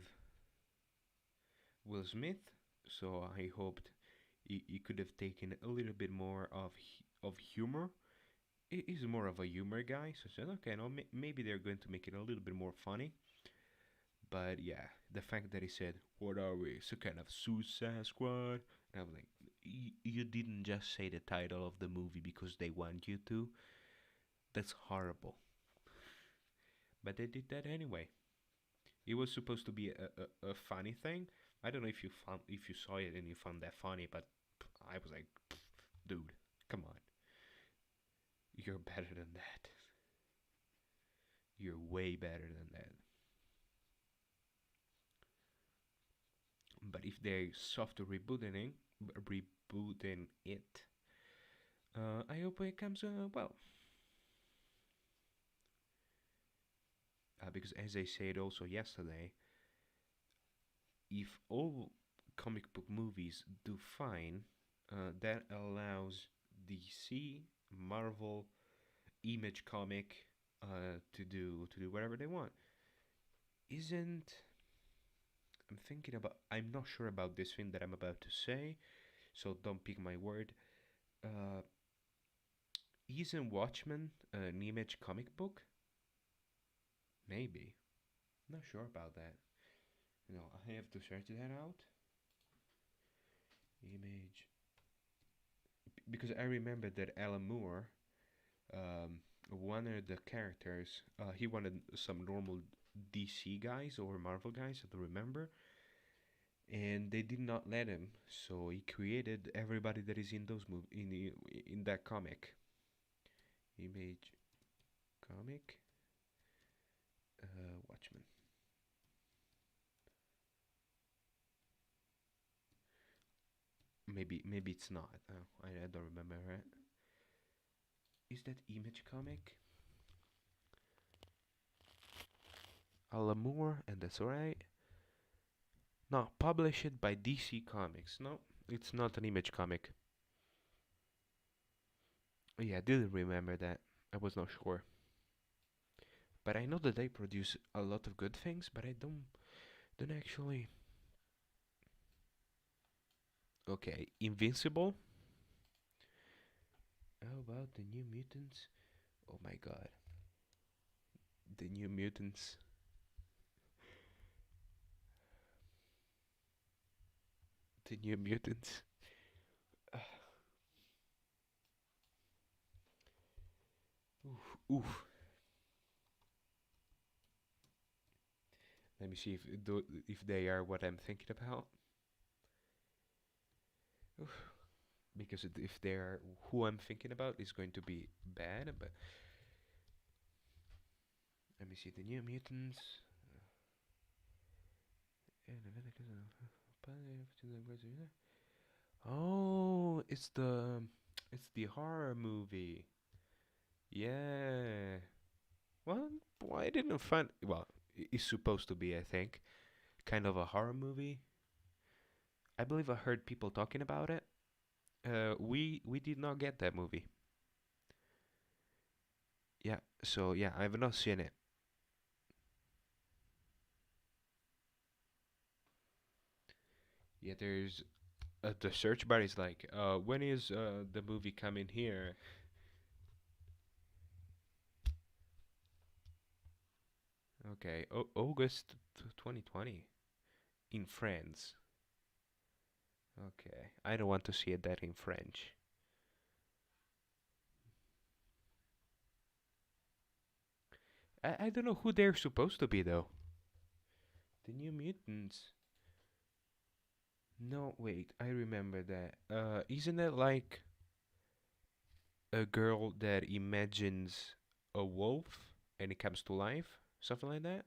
Will Smith, so I hoped he could have taken a little bit more of humor. He's more of a humor guy, so I said, okay, no, maybe they're going to make it a little bit more funny. But yeah, the fact that he said, "What are we? Some kind of Suicide Squad?" And I'm like, you didn't just say the title of the movie because they want you to. That's horrible." But they did that anyway. It was supposed to be a funny thing. I don't know if you saw it and you found that funny, but I was like, dude, come on, you're better than that. You're way better than that. But if they soft rebooting it, I hope it comes well. Because as I said also yesterday, if all comic book movies do fine, that allows DC, Marvel, Image Comic to do whatever they want. Isn't I'm not sure about this thing that I'm about to say, so don't pick my word. Uh, isn't Watchmen an Image comic book? Maybe. Not sure about that. I have to search that out. Image, because I remember that Alan Moore, one of the characters, he wanted some normal DC guys or Marvel guys, I don't remember, and they did not let him. So he created everybody that is in those in that comic. Image comic, Watchmen. Maybe it's not. I don't remember. Right? Is that Image comic? Alan Moore, and that's alright. No, published by DC Comics. No, it's not an Image comic. Yeah, I didn't remember that. I was not sure. But I know that they produce a lot of good things, but I don't actually. Okay, Invincible. How about the New Mutants? Oh my god, the New Mutants. The New Mutants. Oof, oof. Let me see if they are what I'm thinking about. Oof. Because if they are who I'm thinking about, it's going to be bad. But let me see the New Mutants. Oh, it's the horror movie. Yeah. Well, I didn't find. Well, it's supposed to be, I think, kind of a horror movie. I believe I heard people talking about it. We did not get that movie. Yeah. So yeah, I've not seen it. Yeah, there's the search bar is like, when is the movie coming here? Okay, August 2020 in France. Okay, I don't want to see that in French. I don't know who they're supposed to be though. The New Mutants. No, wait, I remember that. Isn't it like a girl that imagines a wolf and it comes to life? Something like that?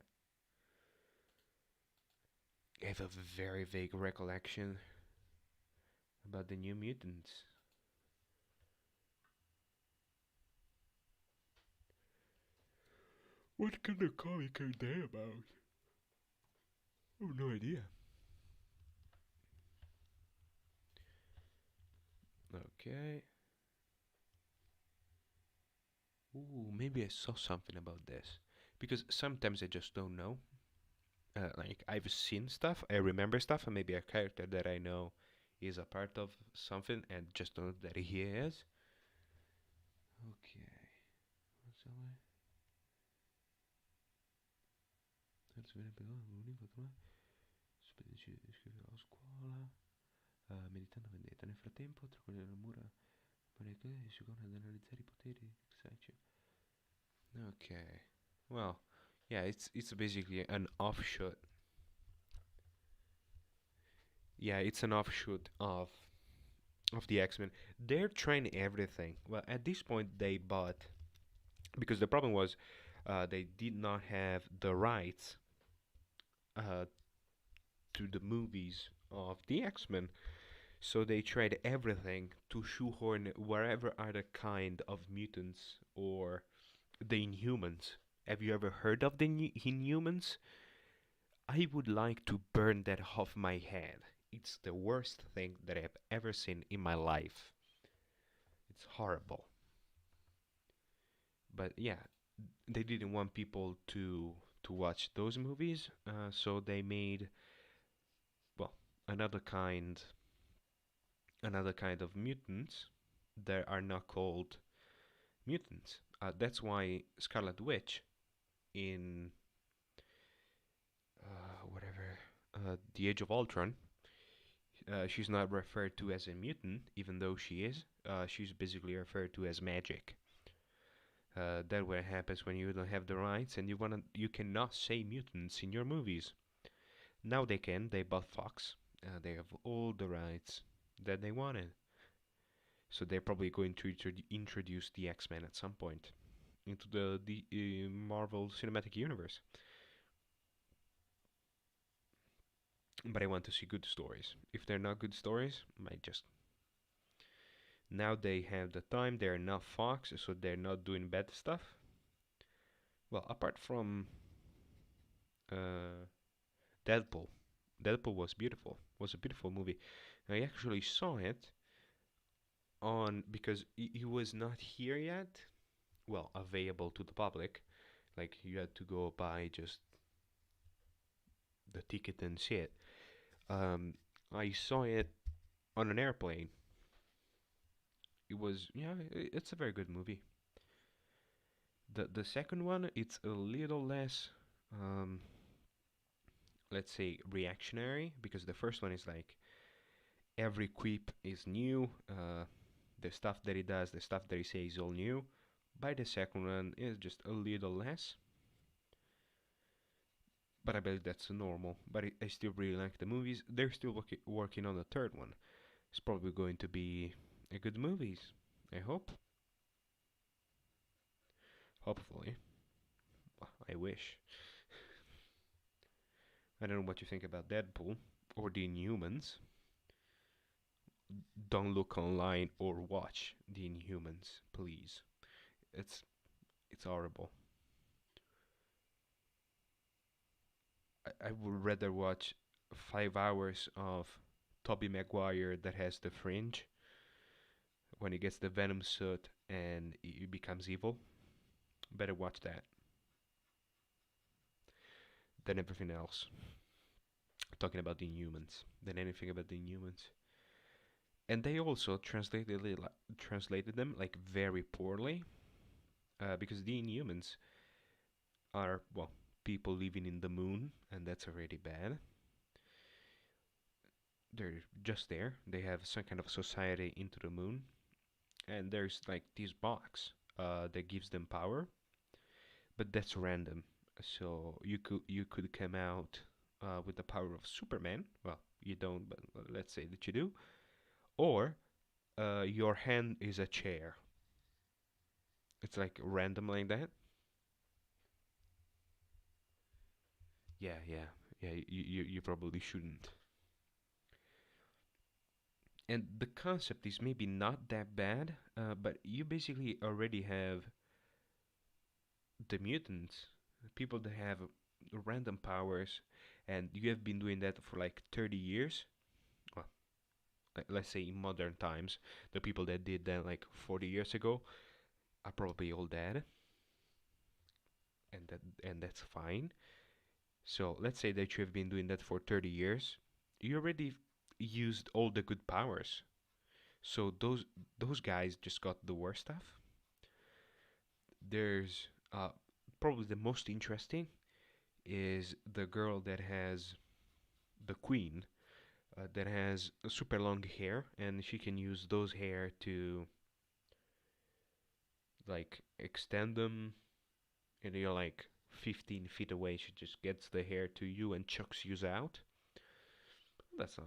I have a very vague recollection about the New Mutants. What kind of comic are they about? Oh, no idea. Okay. Ooh, maybe I saw something about this. Because sometimes I just don't know. Like, I've seen stuff, I remember stuff, and maybe a character that I know is a part of something and just don't know that he is. Okay. What's that way? Terzo viene per l'unico spedici scrive alla scuola, meditando vendetta. Nel frattempo, tra quelle delle mura, si corre ad analizzare i poteri di Xaichi. Okay. Well, yeah, it's basically an offshoot. Yeah, it's an offshoot of the X-Men. They're trying everything. Well, at this point they bought because the problem was they did not have the rights uh, to the movies of the X-Men. So they tried everything to shoehorn wherever other kind of mutants or the Inhumans. Have you ever heard of the Inhumans? I would like to burn that off my head. It's the worst thing that I've ever seen in my life. It's horrible. But yeah, they didn't want people to watch those movies, so they made well another kind another kind of mutants that are not called mutants. That's why Scarlet Witch in whatever the Age of Ultron, she's not referred to as a mutant, even though she is. She's basically referred to as magic. That what happens when you don't have the rights and you cannot say mutants in your movies. Now they can. They bought Fox. They have all the rights that they wanted. So they're probably going to introduce the X-Men at some point into the Marvel Cinematic Universe. But I want to see good stories. If they're not good stories, I just now they have the time. They're not Fox, so they're not doing bad stuff. Well, apart from uh, Deadpool, Deadpool was beautiful. Was a beautiful movie. I actually saw it on because it was not here yet. Well, available to the public. Like you had to go buy just the ticket and see it. Um, I saw it on an airplane. It was yeah, it's a very good movie. The second one, it's a little less, um, let's say, reactionary because the first one is like every quip is new. The stuff that he does, the stuff that he says is all new. By the second one, is just a little less. But I believe that's normal. But I still really like the movies. They're still working on the third one. It's probably going to be a good movies. I hope. Hopefully. I wish. I don't know what you think about Deadpool or the Inhumans. Don't look online or watch the Inhumans, please. It's it's horrible. I would rather watch 5 hours of Tobey Maguire that has the fringe when he gets the Venom suit and he becomes evil. Better watch that than everything else. Talking about the Inhumans, than anything about the Inhumans. And they also translated them like very poorly because the Inhumans are well people living in the moon, and that's already bad. They're just there. They have some kind of society into the moon, and there's like this box that gives them power, but that's random. So you could come out with the power of Superman. Well, you don't, but let's say that you do. Or your hand is a chair. It's like random like that. Yeah, yeah, yeah. You probably shouldn't. And the concept is maybe not that bad, but you basically already have the mutants. People that have random powers, and you have been doing that for like 30 years. Well, let's say in modern times, the people that did that like 40 years ago are probably all dead, and that's fine. So let's say that you have been doing that for 30 years. You already used all the good powers. So those guys just got the worst stuff. There's probably the most interesting is the girl that has the queen that has super long hair, and she can use those hair to like extend them, and you're like 15 feet away. She just gets the hair to you and chucks you out. That's not.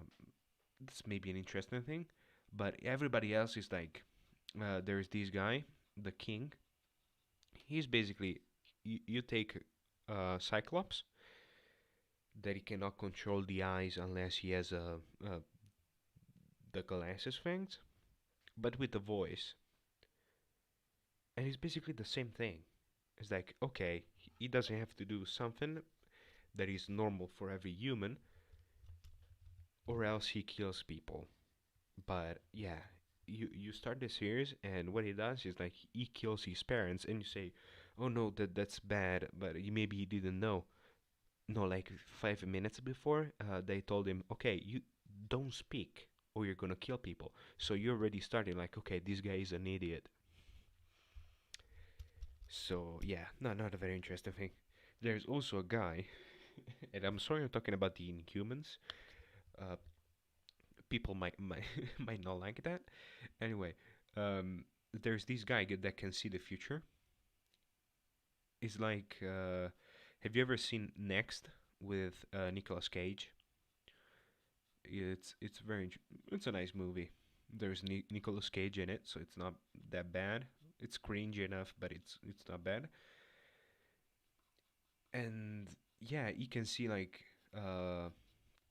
That's maybe an interesting thing, but everybody else is like, there's this guy, the king. He's basically you take Cyclops that he cannot control the eyes unless he has the glasses things, but with the voice, and it's basically the same thing. It's like, okay, he doesn't have to do something that is normal for every human, or else he kills people. But yeah, you start the series, and what he does is like he kills his parents, and you say, "Oh no, that's bad," but maybe he didn't know. No, like 5 minutes before, they told him, "Okay, you don't speak, or you're gonna kill people." So you're already starting like, "Okay, this guy is an idiot." So yeah, not a very interesting thing. There's also a guy, and I'm sorry I'm talking about the Inhumans. Uh, People might might not like that. Anyway, there's this guy that can see the future. It's like, have you ever seen Next with Nicolas Cage? It's it's a nice movie. There's Nicolas Cage in it, so it's not that bad. It's cringy enough, but it's not bad. And yeah, you can see like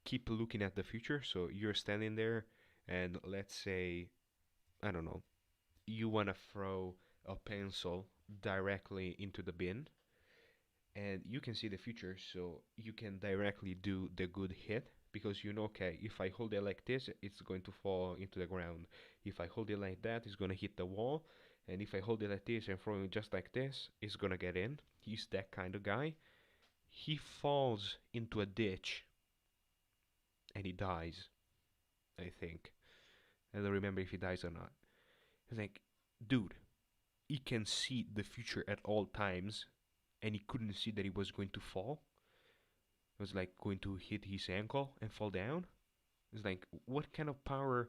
keep looking at the future. So you're standing there, and let's say, I don't know, you want to throw a pencil directly into the bin, and you can see the future, so you can directly do the good hit because you know, okay, if I hold it like this, it's going to fall into the ground. If I hold it like that, it's going to hit the wall. And if I hold it like this and throw it just like this, it's going to get in. He's that kind of guy. He falls into a ditch and he dies, I think. I don't remember if he dies or not. It's like, dude, he can see the future at all times, and he couldn't see that he was going to fall. It was like going to hit his ankle and fall down. It's like, what kind of power?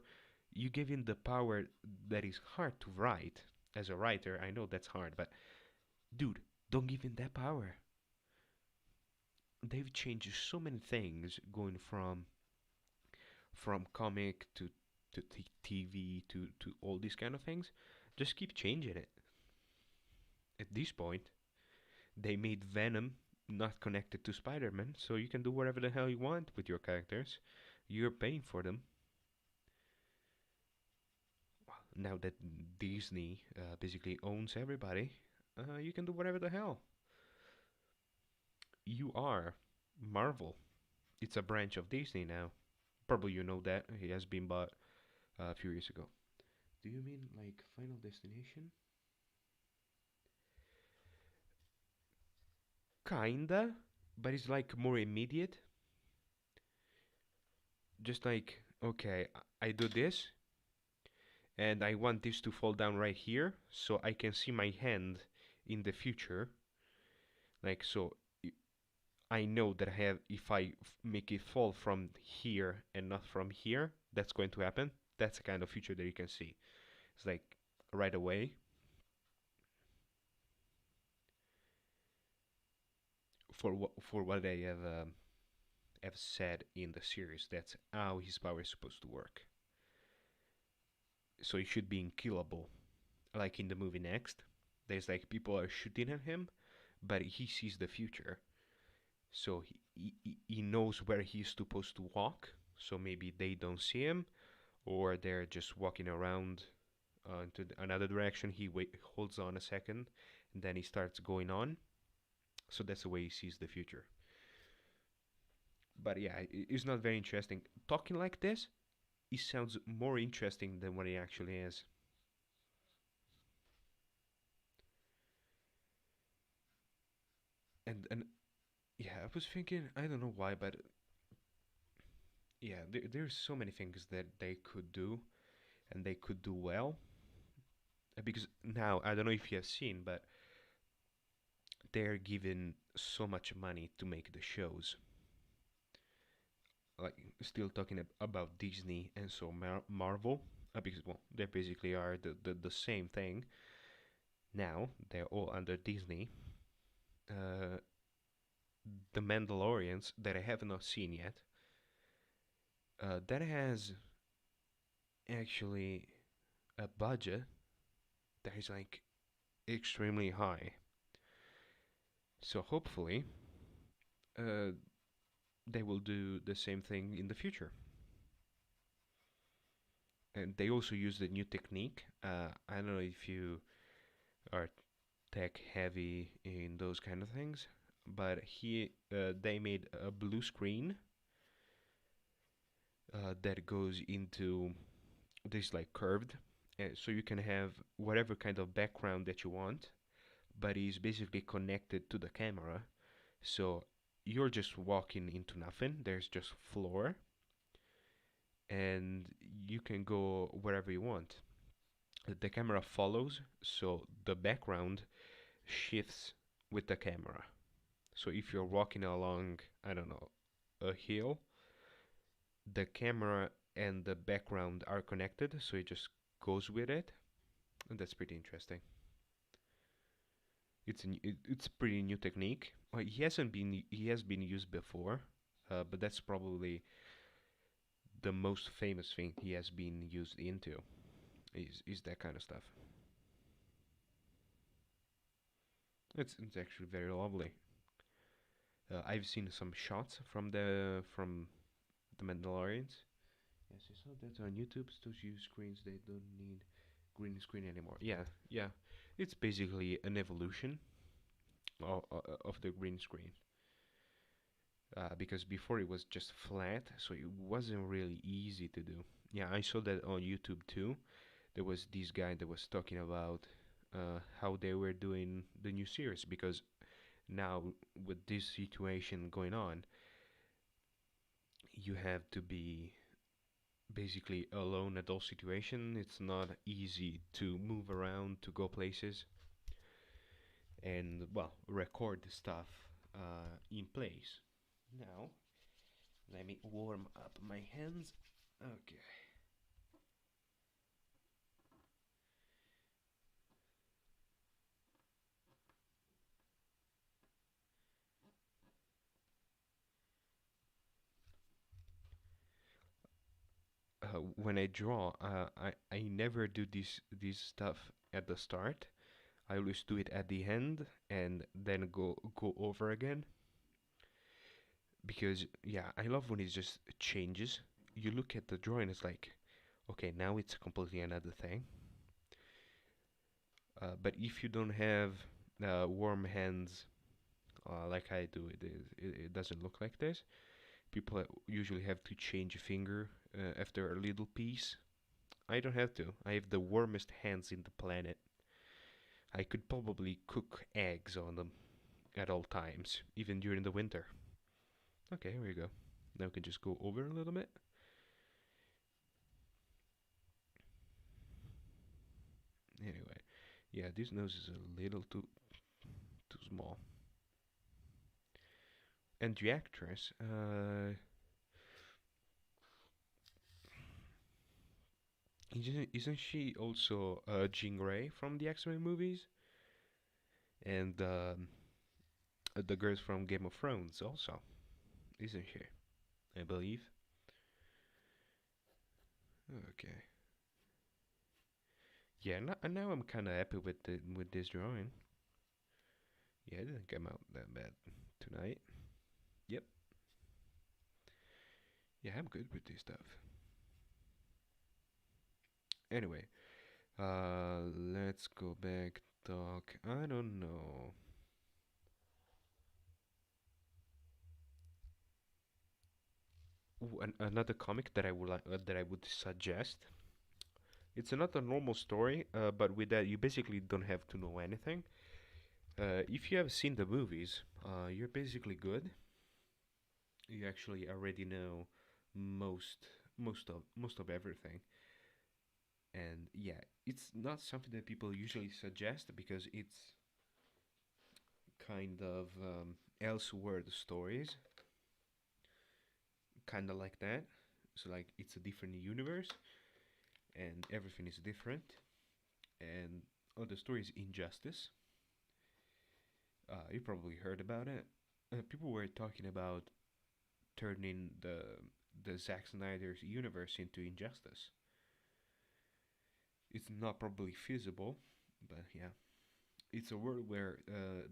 You give him the power that is hard to write. As a writer, I know that's hard, but dude, don't give him that power. They've changed so many things going from comic to TV to all these kind of things. Just keep changing it. At this point, they made Venom not connected to Spider-Man, so you can do whatever the hell you want with your characters. You're paying for them. Now that Disney basically owns everybody, you can do whatever the hell. You are Marvel. It's a branch of Disney now. Probably you know that. It has been bought a few years ago. Do you mean like Final Destination? Kinda, but it's like more immediate. Just like, okay, I do this, and I want this to fall down right here, so I can see my hand in the future. Like, so I know that I have, if I make it fall from here and not from here, that's going to happen. That's the kind of future that you can see. It's like right away. For what they have said in the series, that's how his power is supposed to work. So he should be unkillable. Like in the movie Next, there's like people are shooting at him, but he sees the future. So he knows where he's supposed to walk. So maybe they don't see him, or they're just walking around into another direction. He holds on a second, and then he starts going on. So that's the way he sees the future. But yeah, it's not very interesting. Talking like this, it sounds more interesting than what it actually is. And yeah, I was thinking, I don't know why, but yeah, there's so many things that they could do and they could do well. Because now, I don't know if you have seen, but they're given so much money to make the shows. Like, still talking about Disney and so Marvel, because, well, they basically are the same thing. Now, they're all under Disney. Uh, the Mandalorians, that I have not seen yet, that has actually a budget that is like extremely high. So hopefully, uh, they will do the same thing in the future. And they also use the new technique. I don't know if you are tech heavy in those kind of things, but they made a blue screen that goes into this like curved, so you can have whatever kind of background that you want, but is basically connected to the camera. So you're just walking into nothing. There's just floor, and you can go wherever you want. The camera follows, so the background shifts with the camera. So if you're walking along, I don't know, a hill, the camera and the background are connected, so it just goes with it, and that's pretty interesting. It's a pretty new technique. He has been used before, but that's probably the most famous thing he has been used into is that kind of stuff. It's actually very lovely. I've seen some shots from the Mandalorians. Yes, I saw that on YouTube. Those use screens, they don't need green screen anymore. Yeah, yeah. It's basically an evolution of the green screen. Because before it was just flat, so it wasn't really easy to do. Yeah, I saw that on YouTube too. There was this guy that was talking about how they were doing the new series because now with this situation going on, you have to be basically alone at all situation. It's not easy to move around to go places and well record the stuff in place. Now let me warm up my hands. Okay. When I draw, I never do this stuff at the start. I always do it at the end and then go over again because yeah, I love when it just changes. You look at the drawing, it's like, okay, now it's completely another thing. But if you don't have warm hands like I do, it doesn't look like this. People usually have to change a finger after a little piece. I don't have to. I have the warmest hands in the planet. I could probably cook eggs on them at all times, even during the winter. Okay, here we go. Now we can just go over a little bit. Anyway, yeah, this nose is a little too small. And the actress, isn't she also Jean Grey from the X-Men movies? And the girls from Game of Thrones also, isn't she? I believe. Okay. Yeah, now I'm kind of happy with this drawing. Yeah, it didn't come out that bad tonight. Yep. Yeah, I'm good with this stuff. Anyway, let's go back talk. I don't know. Another comic that that I would suggest. It's not a normal story, but with that you basically don't have to know anything. If you have seen the movies, you're basically good. You actually already know most most of everything. And yeah, it's not something that people usually suggest because it's kind of elseworld stories, kind of like that. So like it's a different universe and everything is different. And the story is Injustice. You probably heard about it. People were talking about turning the Zack Snyder's universe into Injustice. It's not probably feasible, but yeah, it's a world where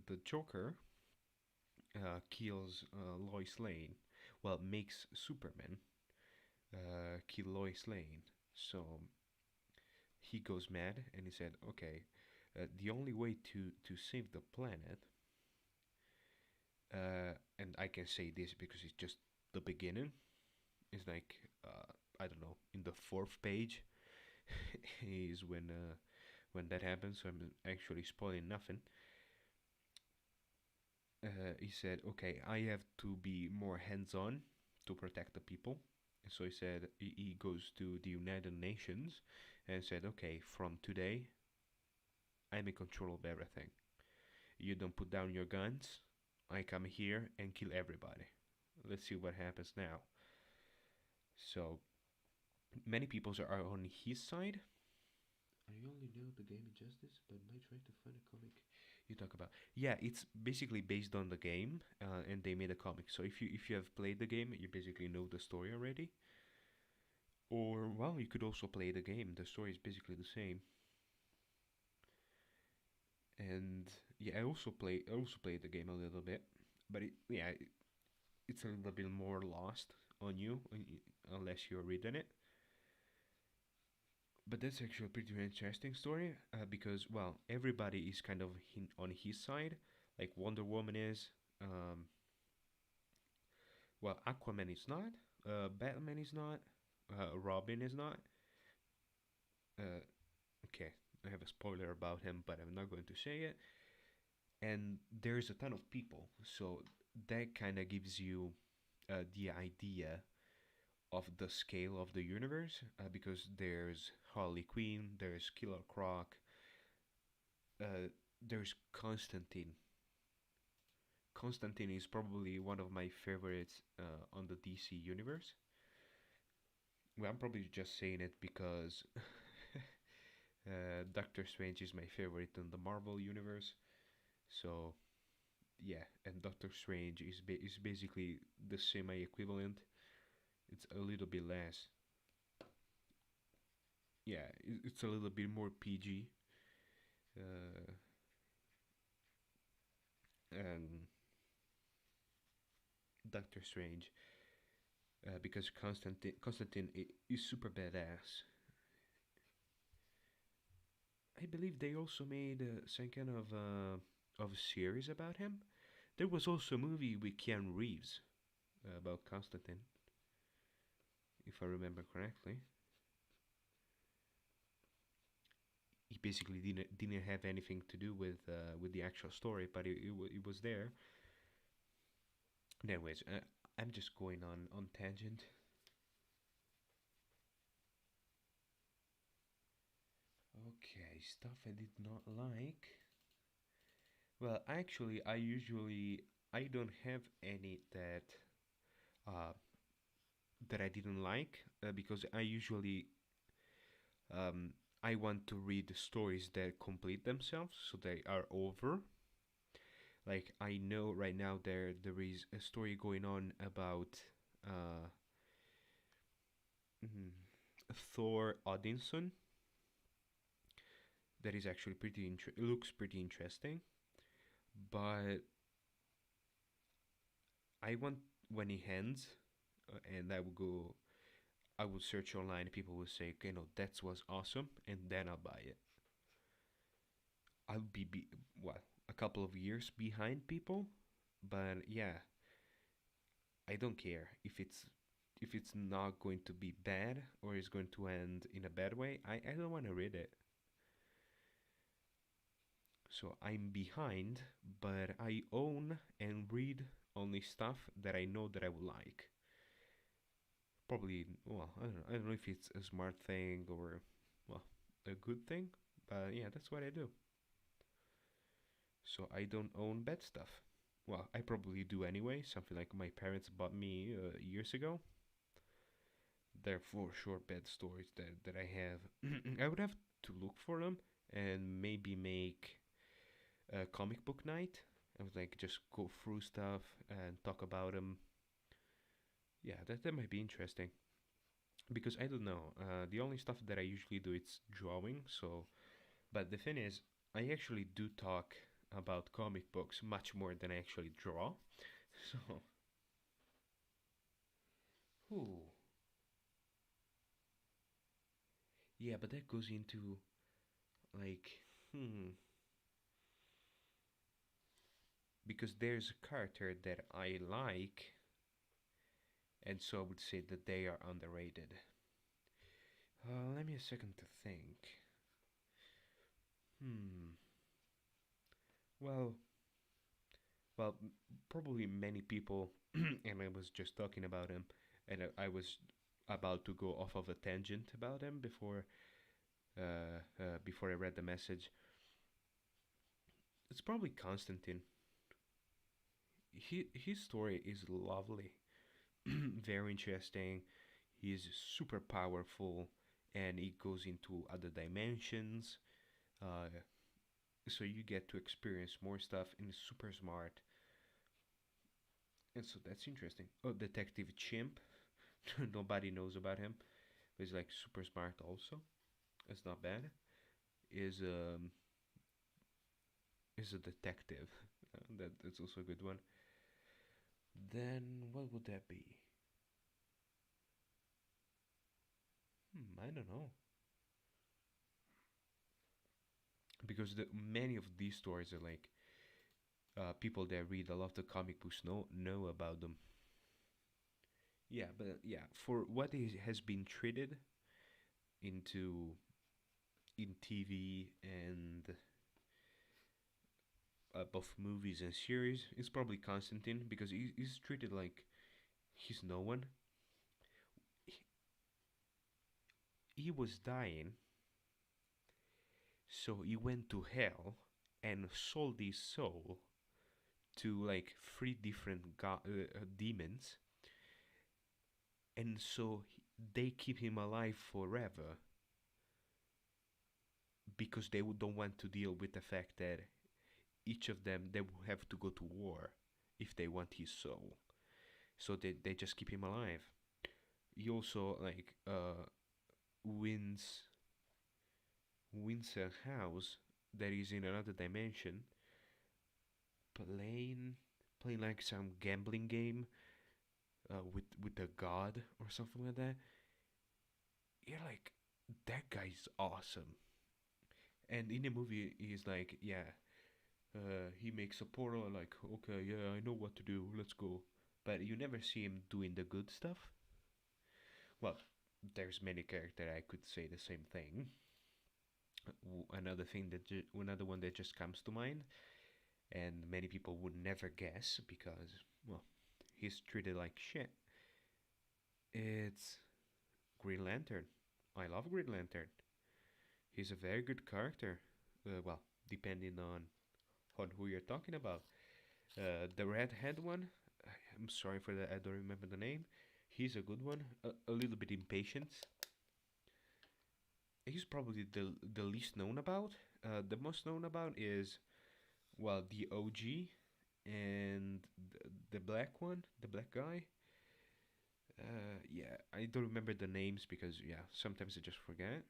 the Joker kills Lois Lane. Well, makes Superman kill Lois Lane. So he goes mad and he said, "Okay, the only way to save the planet." And I can say this because it's just the beginning. It's like I don't know, in the fourth page is when that happens. So I'm actually spoiling nothing. He said, "Okay, I have to be more hands-on to protect the people." So he said he goes to the United Nations and said, "Okay, from today, I'm in control of everything. You don't put down your guns. I come here and kill everybody. Let's see what happens now." So many people are on his side. I only know the game Injustice, but might try to find a comic you talk about. Yeah, it's basically based on the game, and they made a comic. So if you have played the game, you basically know the story already. Or well, you could also play the game. The story is basically the same. And yeah, I also played the game a little bit, but it's a little bit more lost on you unless you're reading it. But that's actually a pretty interesting story because well, everybody is kind of on his side. Like Wonder Woman is, um, well, Aquaman is not, Batman is not, Robin is not. Uh, okay, I have a spoiler about him, but I'm not going to say it. And there's a ton of people, so that kind of gives you the idea of the scale of the universe because there's Harley Quinn, there's Killer Croc, there's Constantine. Constantine is probably one of my favorites on the DC universe. Well, I'm probably just saying it because Doctor Strange is my favorite in the Marvel universe. So yeah, and Doctor Strange is basically the semi equivalent. It's a little bit less. Yeah, it's a little bit more PG. Uh, and Doctor Strange because Constantine is super badass. I believe they also made some kind of a series about him. There was also a movie with Keanu Reeves about Constantine, if I remember correctly. He basically didn't have anything to do with the actual story, but it was there. Anyways, I'm just going on tangent. Okay, stuff I did not like. Well, actually, I don't have any uh, that I didn't like because I usually um, I want to read the stories that complete themselves, so they are over. Like I know right now there is a story going on about uh, mm, Thor Odinson that is actually it looks pretty interesting, but I want when it ends, and I will search online. People will say, okay, no, that was awesome, and then I'll buy it. I'll be well a couple of years behind people, but yeah, I don't care if it's. if it's not going to be bad or it's going to end in a bad way, I don't want to read it. So I'm behind, but I own and read only stuff that I know that I will like. Probably, well, I don't know if it's a smart thing or, well, a good thing, but yeah, that's what I do. So I don't own bad stuff. Well, I probably do anyway, something like my parents bought me years ago. They're for sure bad stories that I have. I would have to look for them and maybe make a comic book night. I would like just go through stuff and talk about them. Yeah, that might be interesting because I don't know. The only stuff that I usually do is drawing. So, but the thing is, I actually do talk about comic books much more than I actually draw. So, ooh, yeah, but that goes into like, hmm, because there's a character that I like, and so I would say that they are underrated. Let me a second to think. Hmm. Well, well, probably many people, and I was just talking about him, and I was about to go off of a tangent about him before I read the message. It's probably Constantine. His story is lovely, very interesting. He's super powerful, and it goes into other dimensions. Uh, so you get to experience more stuff, and he's super smart. And so that's interesting. Oh, Detective Chimp. Nobody knows about him, but he's like super smart also. It's not bad. Is is a detective. That's also a good one. Then what would that be? I don't know. Because many of these stories are like people that read a lot of comic books know about them. Yeah, but yeah, for what it has been treated into in TV and both movies and series, it's probably Constantine because he's treated like he's no one. He was dying, so he went to hell and sold his soul to like three different demons, and so they keep him alive forever because they don't want to deal with the fact that each of them they will have to go to war if they want his soul. So they just keep him alive. He also like wins a house that is in another dimension, playing playing like some gambling game with a god or something like that. You're like, that guy's awesome. And in the movie, he's like, yeah, he makes a portal. Like, okay, yeah, I know what to do. Let's go. But you never see him doing the good stuff. Well, there's many characters I could say the same thing. Another one that just comes to mind, and many people would never guess because, well, he's treated like shit. It's Green Lantern. I love Green Lantern. He's a very good character. Well, depending on who you're talking about. The redhead one, I'm sorry for that, I don't remember the name. He's a good one. A little bit impatient. He's probably the least known about. The most known about is, well, the OG and the black one, the black guy. Yeah, I don't remember the names because yeah, sometimes I just forget.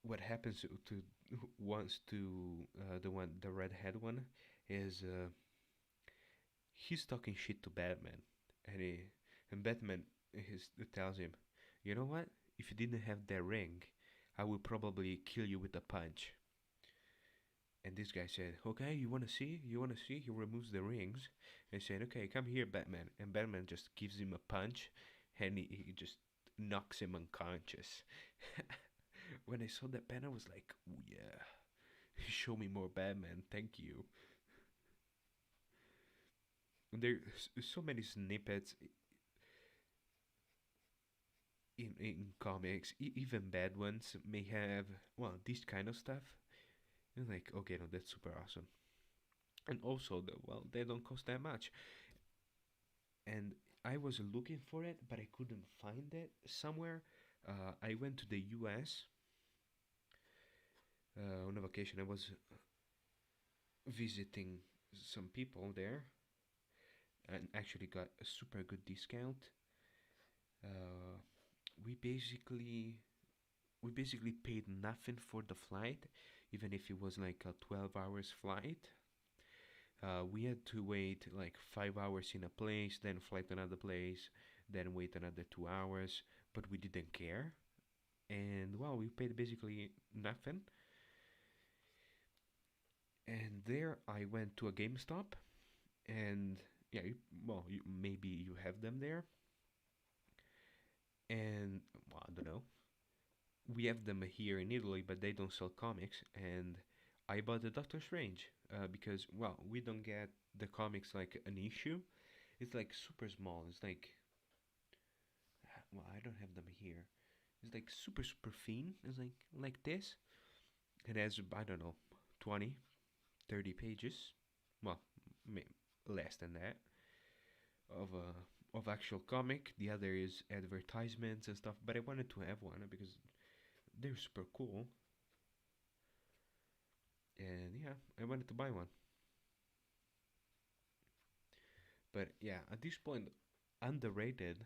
What happens to once to the redhead one is he's talking shit to Batman, and Batman tells him, you know what? If you didn't have that ring, I would probably kill you with a punch. And this guy said, "Okay, you wanna see? You wanna see?" He removes the rings and said, "Okay, come here, Batman." And Batman just gives him a punch, and he just knocks him unconscious. When I saw that pen, I was like, "Ooh, yeah, show me more Batman, thank you." There's so many snippets in comics, even bad ones may have, well, this kind of stuff. And like, okay, no, that's super awesome. And also, well, they don't cost that much. And I was looking for it, but I couldn't find it somewhere. I went to the US on a vacation. I was visiting some people there and actually got a super good discount. Uh, we basically we basically paid nothing for the flight, even if it was like a 12 hours flight. We had to wait like 5 hours in a place, then fly to another place, then wait another 2 hours, but we didn't care. And well, we paid basically nothing. And there I went to a GameStop, and yeah, well, maybe you have them there. And well, I don't know. We have them here in Italy, but they don't sell comics. And I bought the Doctor Strange because, well, we don't get the comics like an issue. It's like super small. It's like, well, I don't have them here. It's like super super thin. It's like this. It has, I don't know, 20, 30 pages. Well, less than that of actual comic. The other is advertisements and stuff. But I wanted to have one because they're super cool. And yeah, I wanted to buy one. But yeah, at this point, underrated.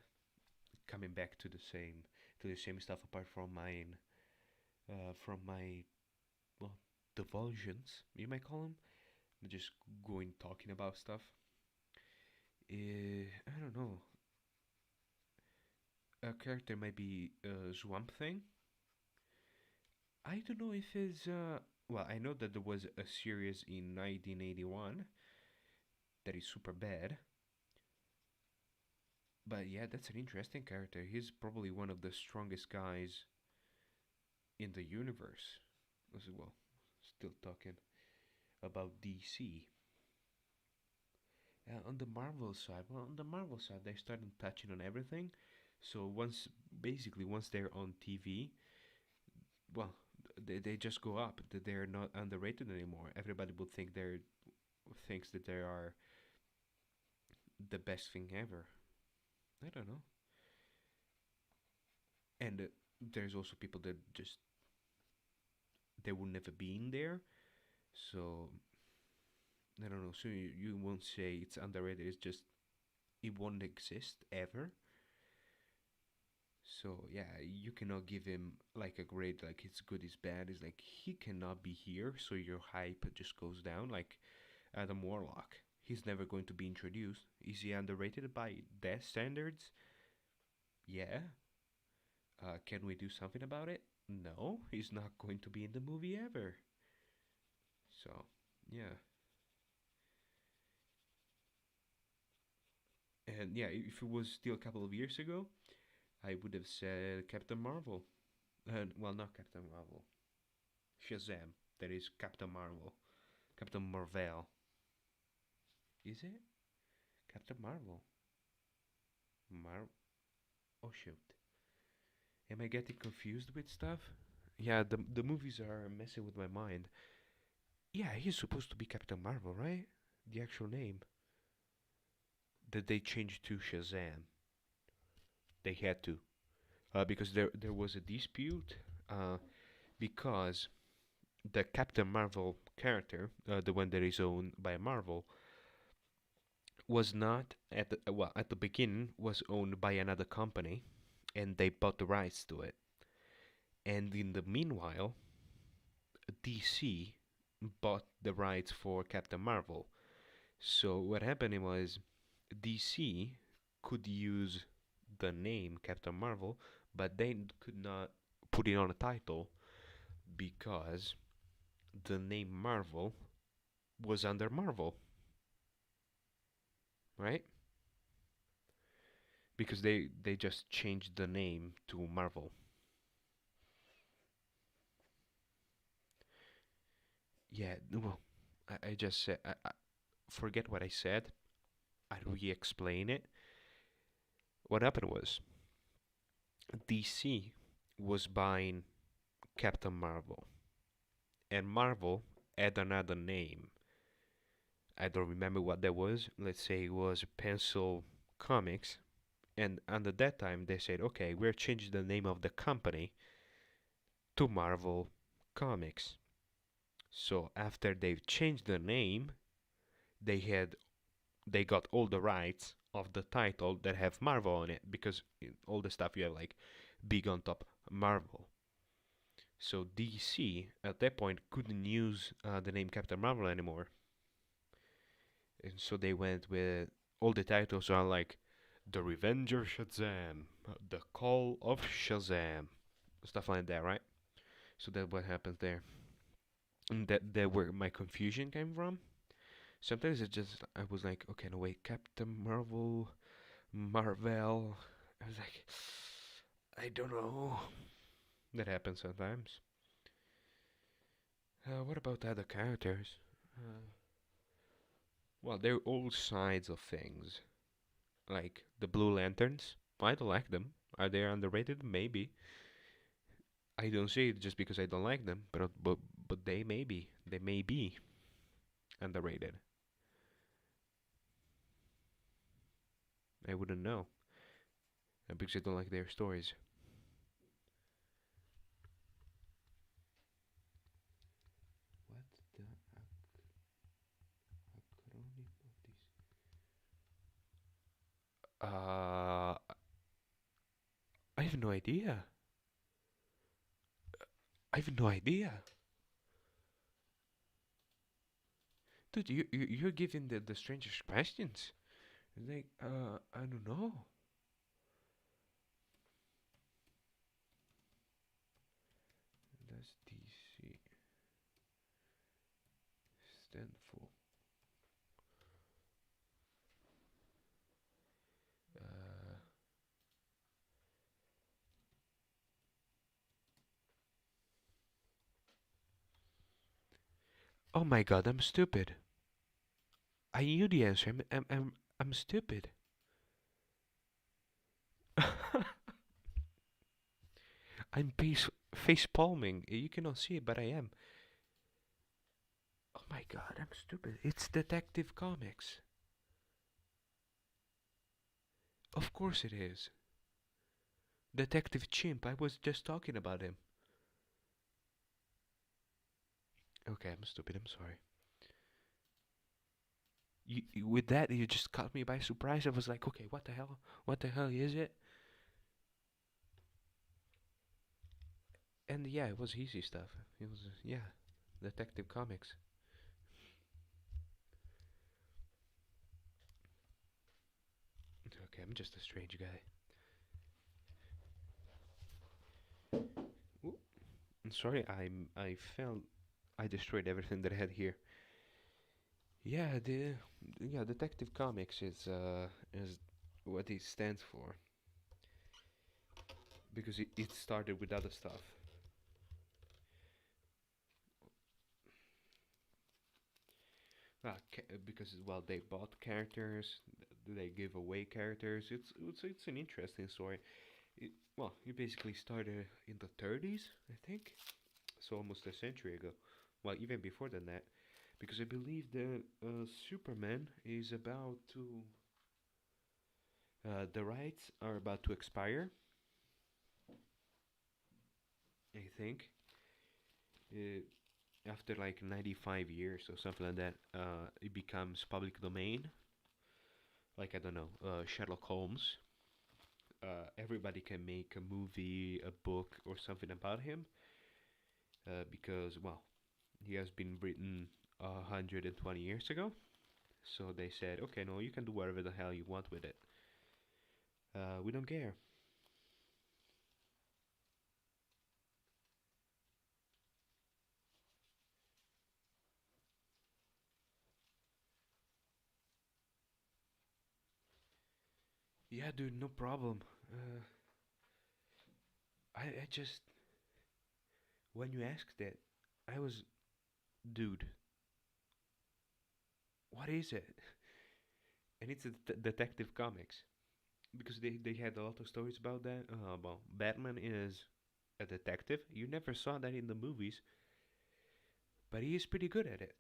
Coming back to the same stuff apart from my well divulsions, you might call them. Just going talking about stuff. I don't know. A character might be Swamp Thing. I don't know if it's well, I know that there was a series in 1981 that is super bad, but yeah, that's an interesting character. He's probably one of the strongest guys in the universe. Well, still talking about DC. On the Marvel side, well, on the Marvel side, they started touching on everything. So basically, once they're on TV, well, they just go up. They're not underrated anymore. Everybody would think they're thinks that they are the best thing ever. I don't know. And there's also people that just they will never be in there. So I don't know. So you won't say it's underrated. It's just it won't exist ever. So yeah, you cannot give him like a grade like it's good, it's bad. It's like he cannot be here, so your hype just goes down. Like Adam Warlock, he's never going to be introduced. Is he underrated by death standards? Yeah. Can we do something about it? No, he's not going to be in the movie ever. So yeah, and yeah, if it was still a couple of years ago, I would have said Captain Marvel. Well, not Captain Marvel. Shazam. That is Captain Marvel. Captain Marvel. Is it? Captain Marvel. Oh shoot. Am I getting confused with stuff? Yeah, the movies are messing with my mind. Yeah, he's supposed to be Captain Marvel, right? The actual name. That they changed to Shazam. They had to. Because there was a dispute. Because the Captain Marvel character, the one that is owned by Marvel, was not at the well at the beginning was owned by another company, and they bought the rights to it. And in the meanwhile, DC bought the rights for Captain Marvel. So what happened was DC could use the name Captain Marvel, but they could not put it on a title because the name Marvel was under Marvel, right? Because they just changed the name to Marvel. Yeah, well, I just said I forget what I said. I re-explain it. What happened was DC was buying Captain Marvel, and Marvel had another name. I don't remember what that was. Let's say it was Pencil Comics. And under that time, they said, okay, we're changing the name of the company to Marvel Comics. So after they've changed the name, they had they got all the rights of the title that have Marvel on it because in all the stuff you have like big on top Marvel. So DC at that point couldn't use the name Captain Marvel anymore, and so they went with all the titles are like The Revenge of Shazam, The Call of Shazam, stuff like that, right? So that's what happened there, and that where my confusion came from. Sometimes it just I was like, okay, no wait, Captain Marvel, Marvel. I was like, I don't know. That happens sometimes. What about the other characters? Uh, well, they're all sides of things. Like the Blue Lanterns. I don't like them. Are they underrated? Maybe. I don't say it just because I don't like them, but they may be. They may be underrated. I wouldn't know because I don't like their stories. What the acronym of this? I have no idea. I have no idea. Dude, you're giving the strangest questions. Like, I don't know. Does DC stand for? Uh, oh my God, I'm stupid. I knew the answer. I'm stupid. I'm face palming. You cannot see it, but I am. Oh my God, I'm stupid. It's Detective Comics. Of course it is. Detective Chimp. I was just talking about him. Okay, I'm stupid. I'm sorry. With that, you just caught me by surprise. I was like, okay, what the hell? What the hell is it? And yeah, it was easy stuff. It was yeah, Detective Comics. Okay, I'm just a strange guy. Ooh, I'm sorry. I felt I destroyed everything that I had here. Yeah, the yeah Detective Comics is what it stands for because it started with other stuff. Because well they bought characters, they give away characters. It's an interesting story. Well, it basically started in the 30s, I think, so almost a century ago. Well, even before than that, because I believe that Superman is about to the rights are about to expire. I think uh, after like 95 years or something like that, it becomes public domain. Like I don't know, Sherlock Holmes. Everybody can make a movie, a book, or something about him because well, he has been written 120 years ago. So they said, okay, no, you can do whatever the hell you want with it. We don't care. Yeah, dude, no problem. I just when you asked that, I was, dude, what is it? And it's a detective comics because they had a lot of stories about that. Well, Batman is a detective. You never saw that in the movies, but he is pretty good at it.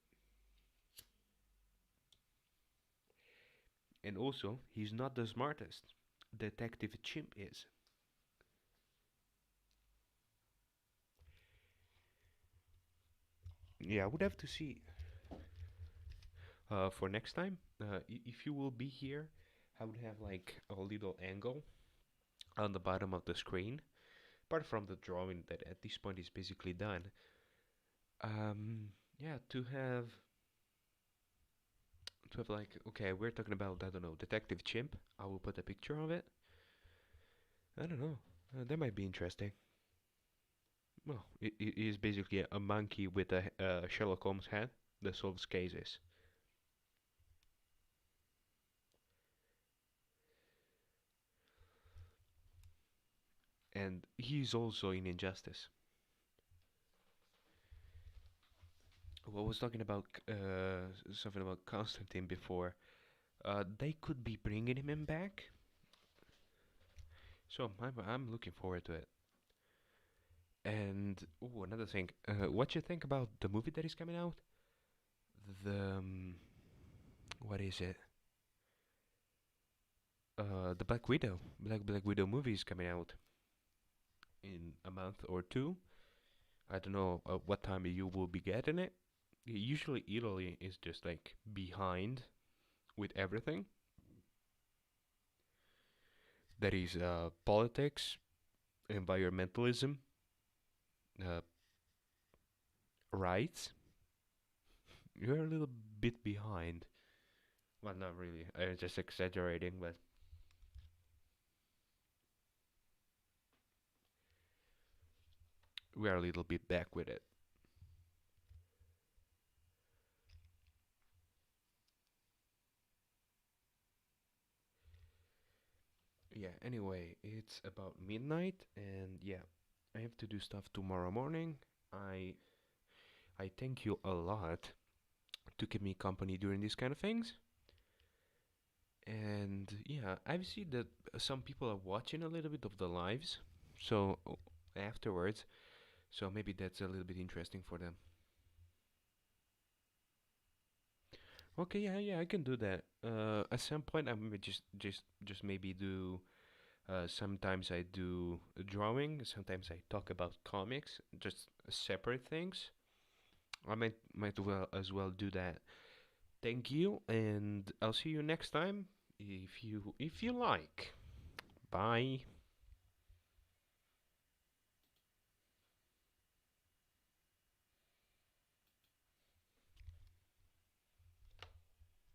And also, he's not the smartest. Detective Chimp is. Yeah, I would have to see for next time. If you will be here, I would have like a little angle on the bottom of the screen. Apart from the drawing that at this point is basically done. Yeah, to have like, okay, we're talking about, I don't know, Detective Chimp. I will put a picture of it. I don't know. That might be interesting. Well, it is basically a monkey with a Sherlock Holmes hat that solves cases. And he's also in Injustice. Well, I was talking about something about Constantine before. They could be bringing him in back, so I'm looking forward to it. And ooh, another thing, what you think about the movie that is coming out? The what is it? The Black Widow, Black Widow movie is coming out in a month or two. I don't know what time you will be getting it. Usually Italy is just like behind with everything. That is politics, environmentalism, uh, rights. You're a little bit behind. Well, not really. I'm just exaggerating, but we are a little bit back with it. Yeah, anyway, it's about midnight and yeah, I have to do stuff tomorrow morning. I I thank you a lot to keep me company during these kind of things. And yeah, I've seen that some people are watching a little bit of the lives. So afterwards, so maybe that's a little bit interesting for them. Okay, yeah, yeah, I can do that. At some point, I may just maybe do. Sometimes I do drawing. Sometimes I talk about comics, just separate things. I might well as well do that. Thank you, and I'll see you next time if you like. Bye.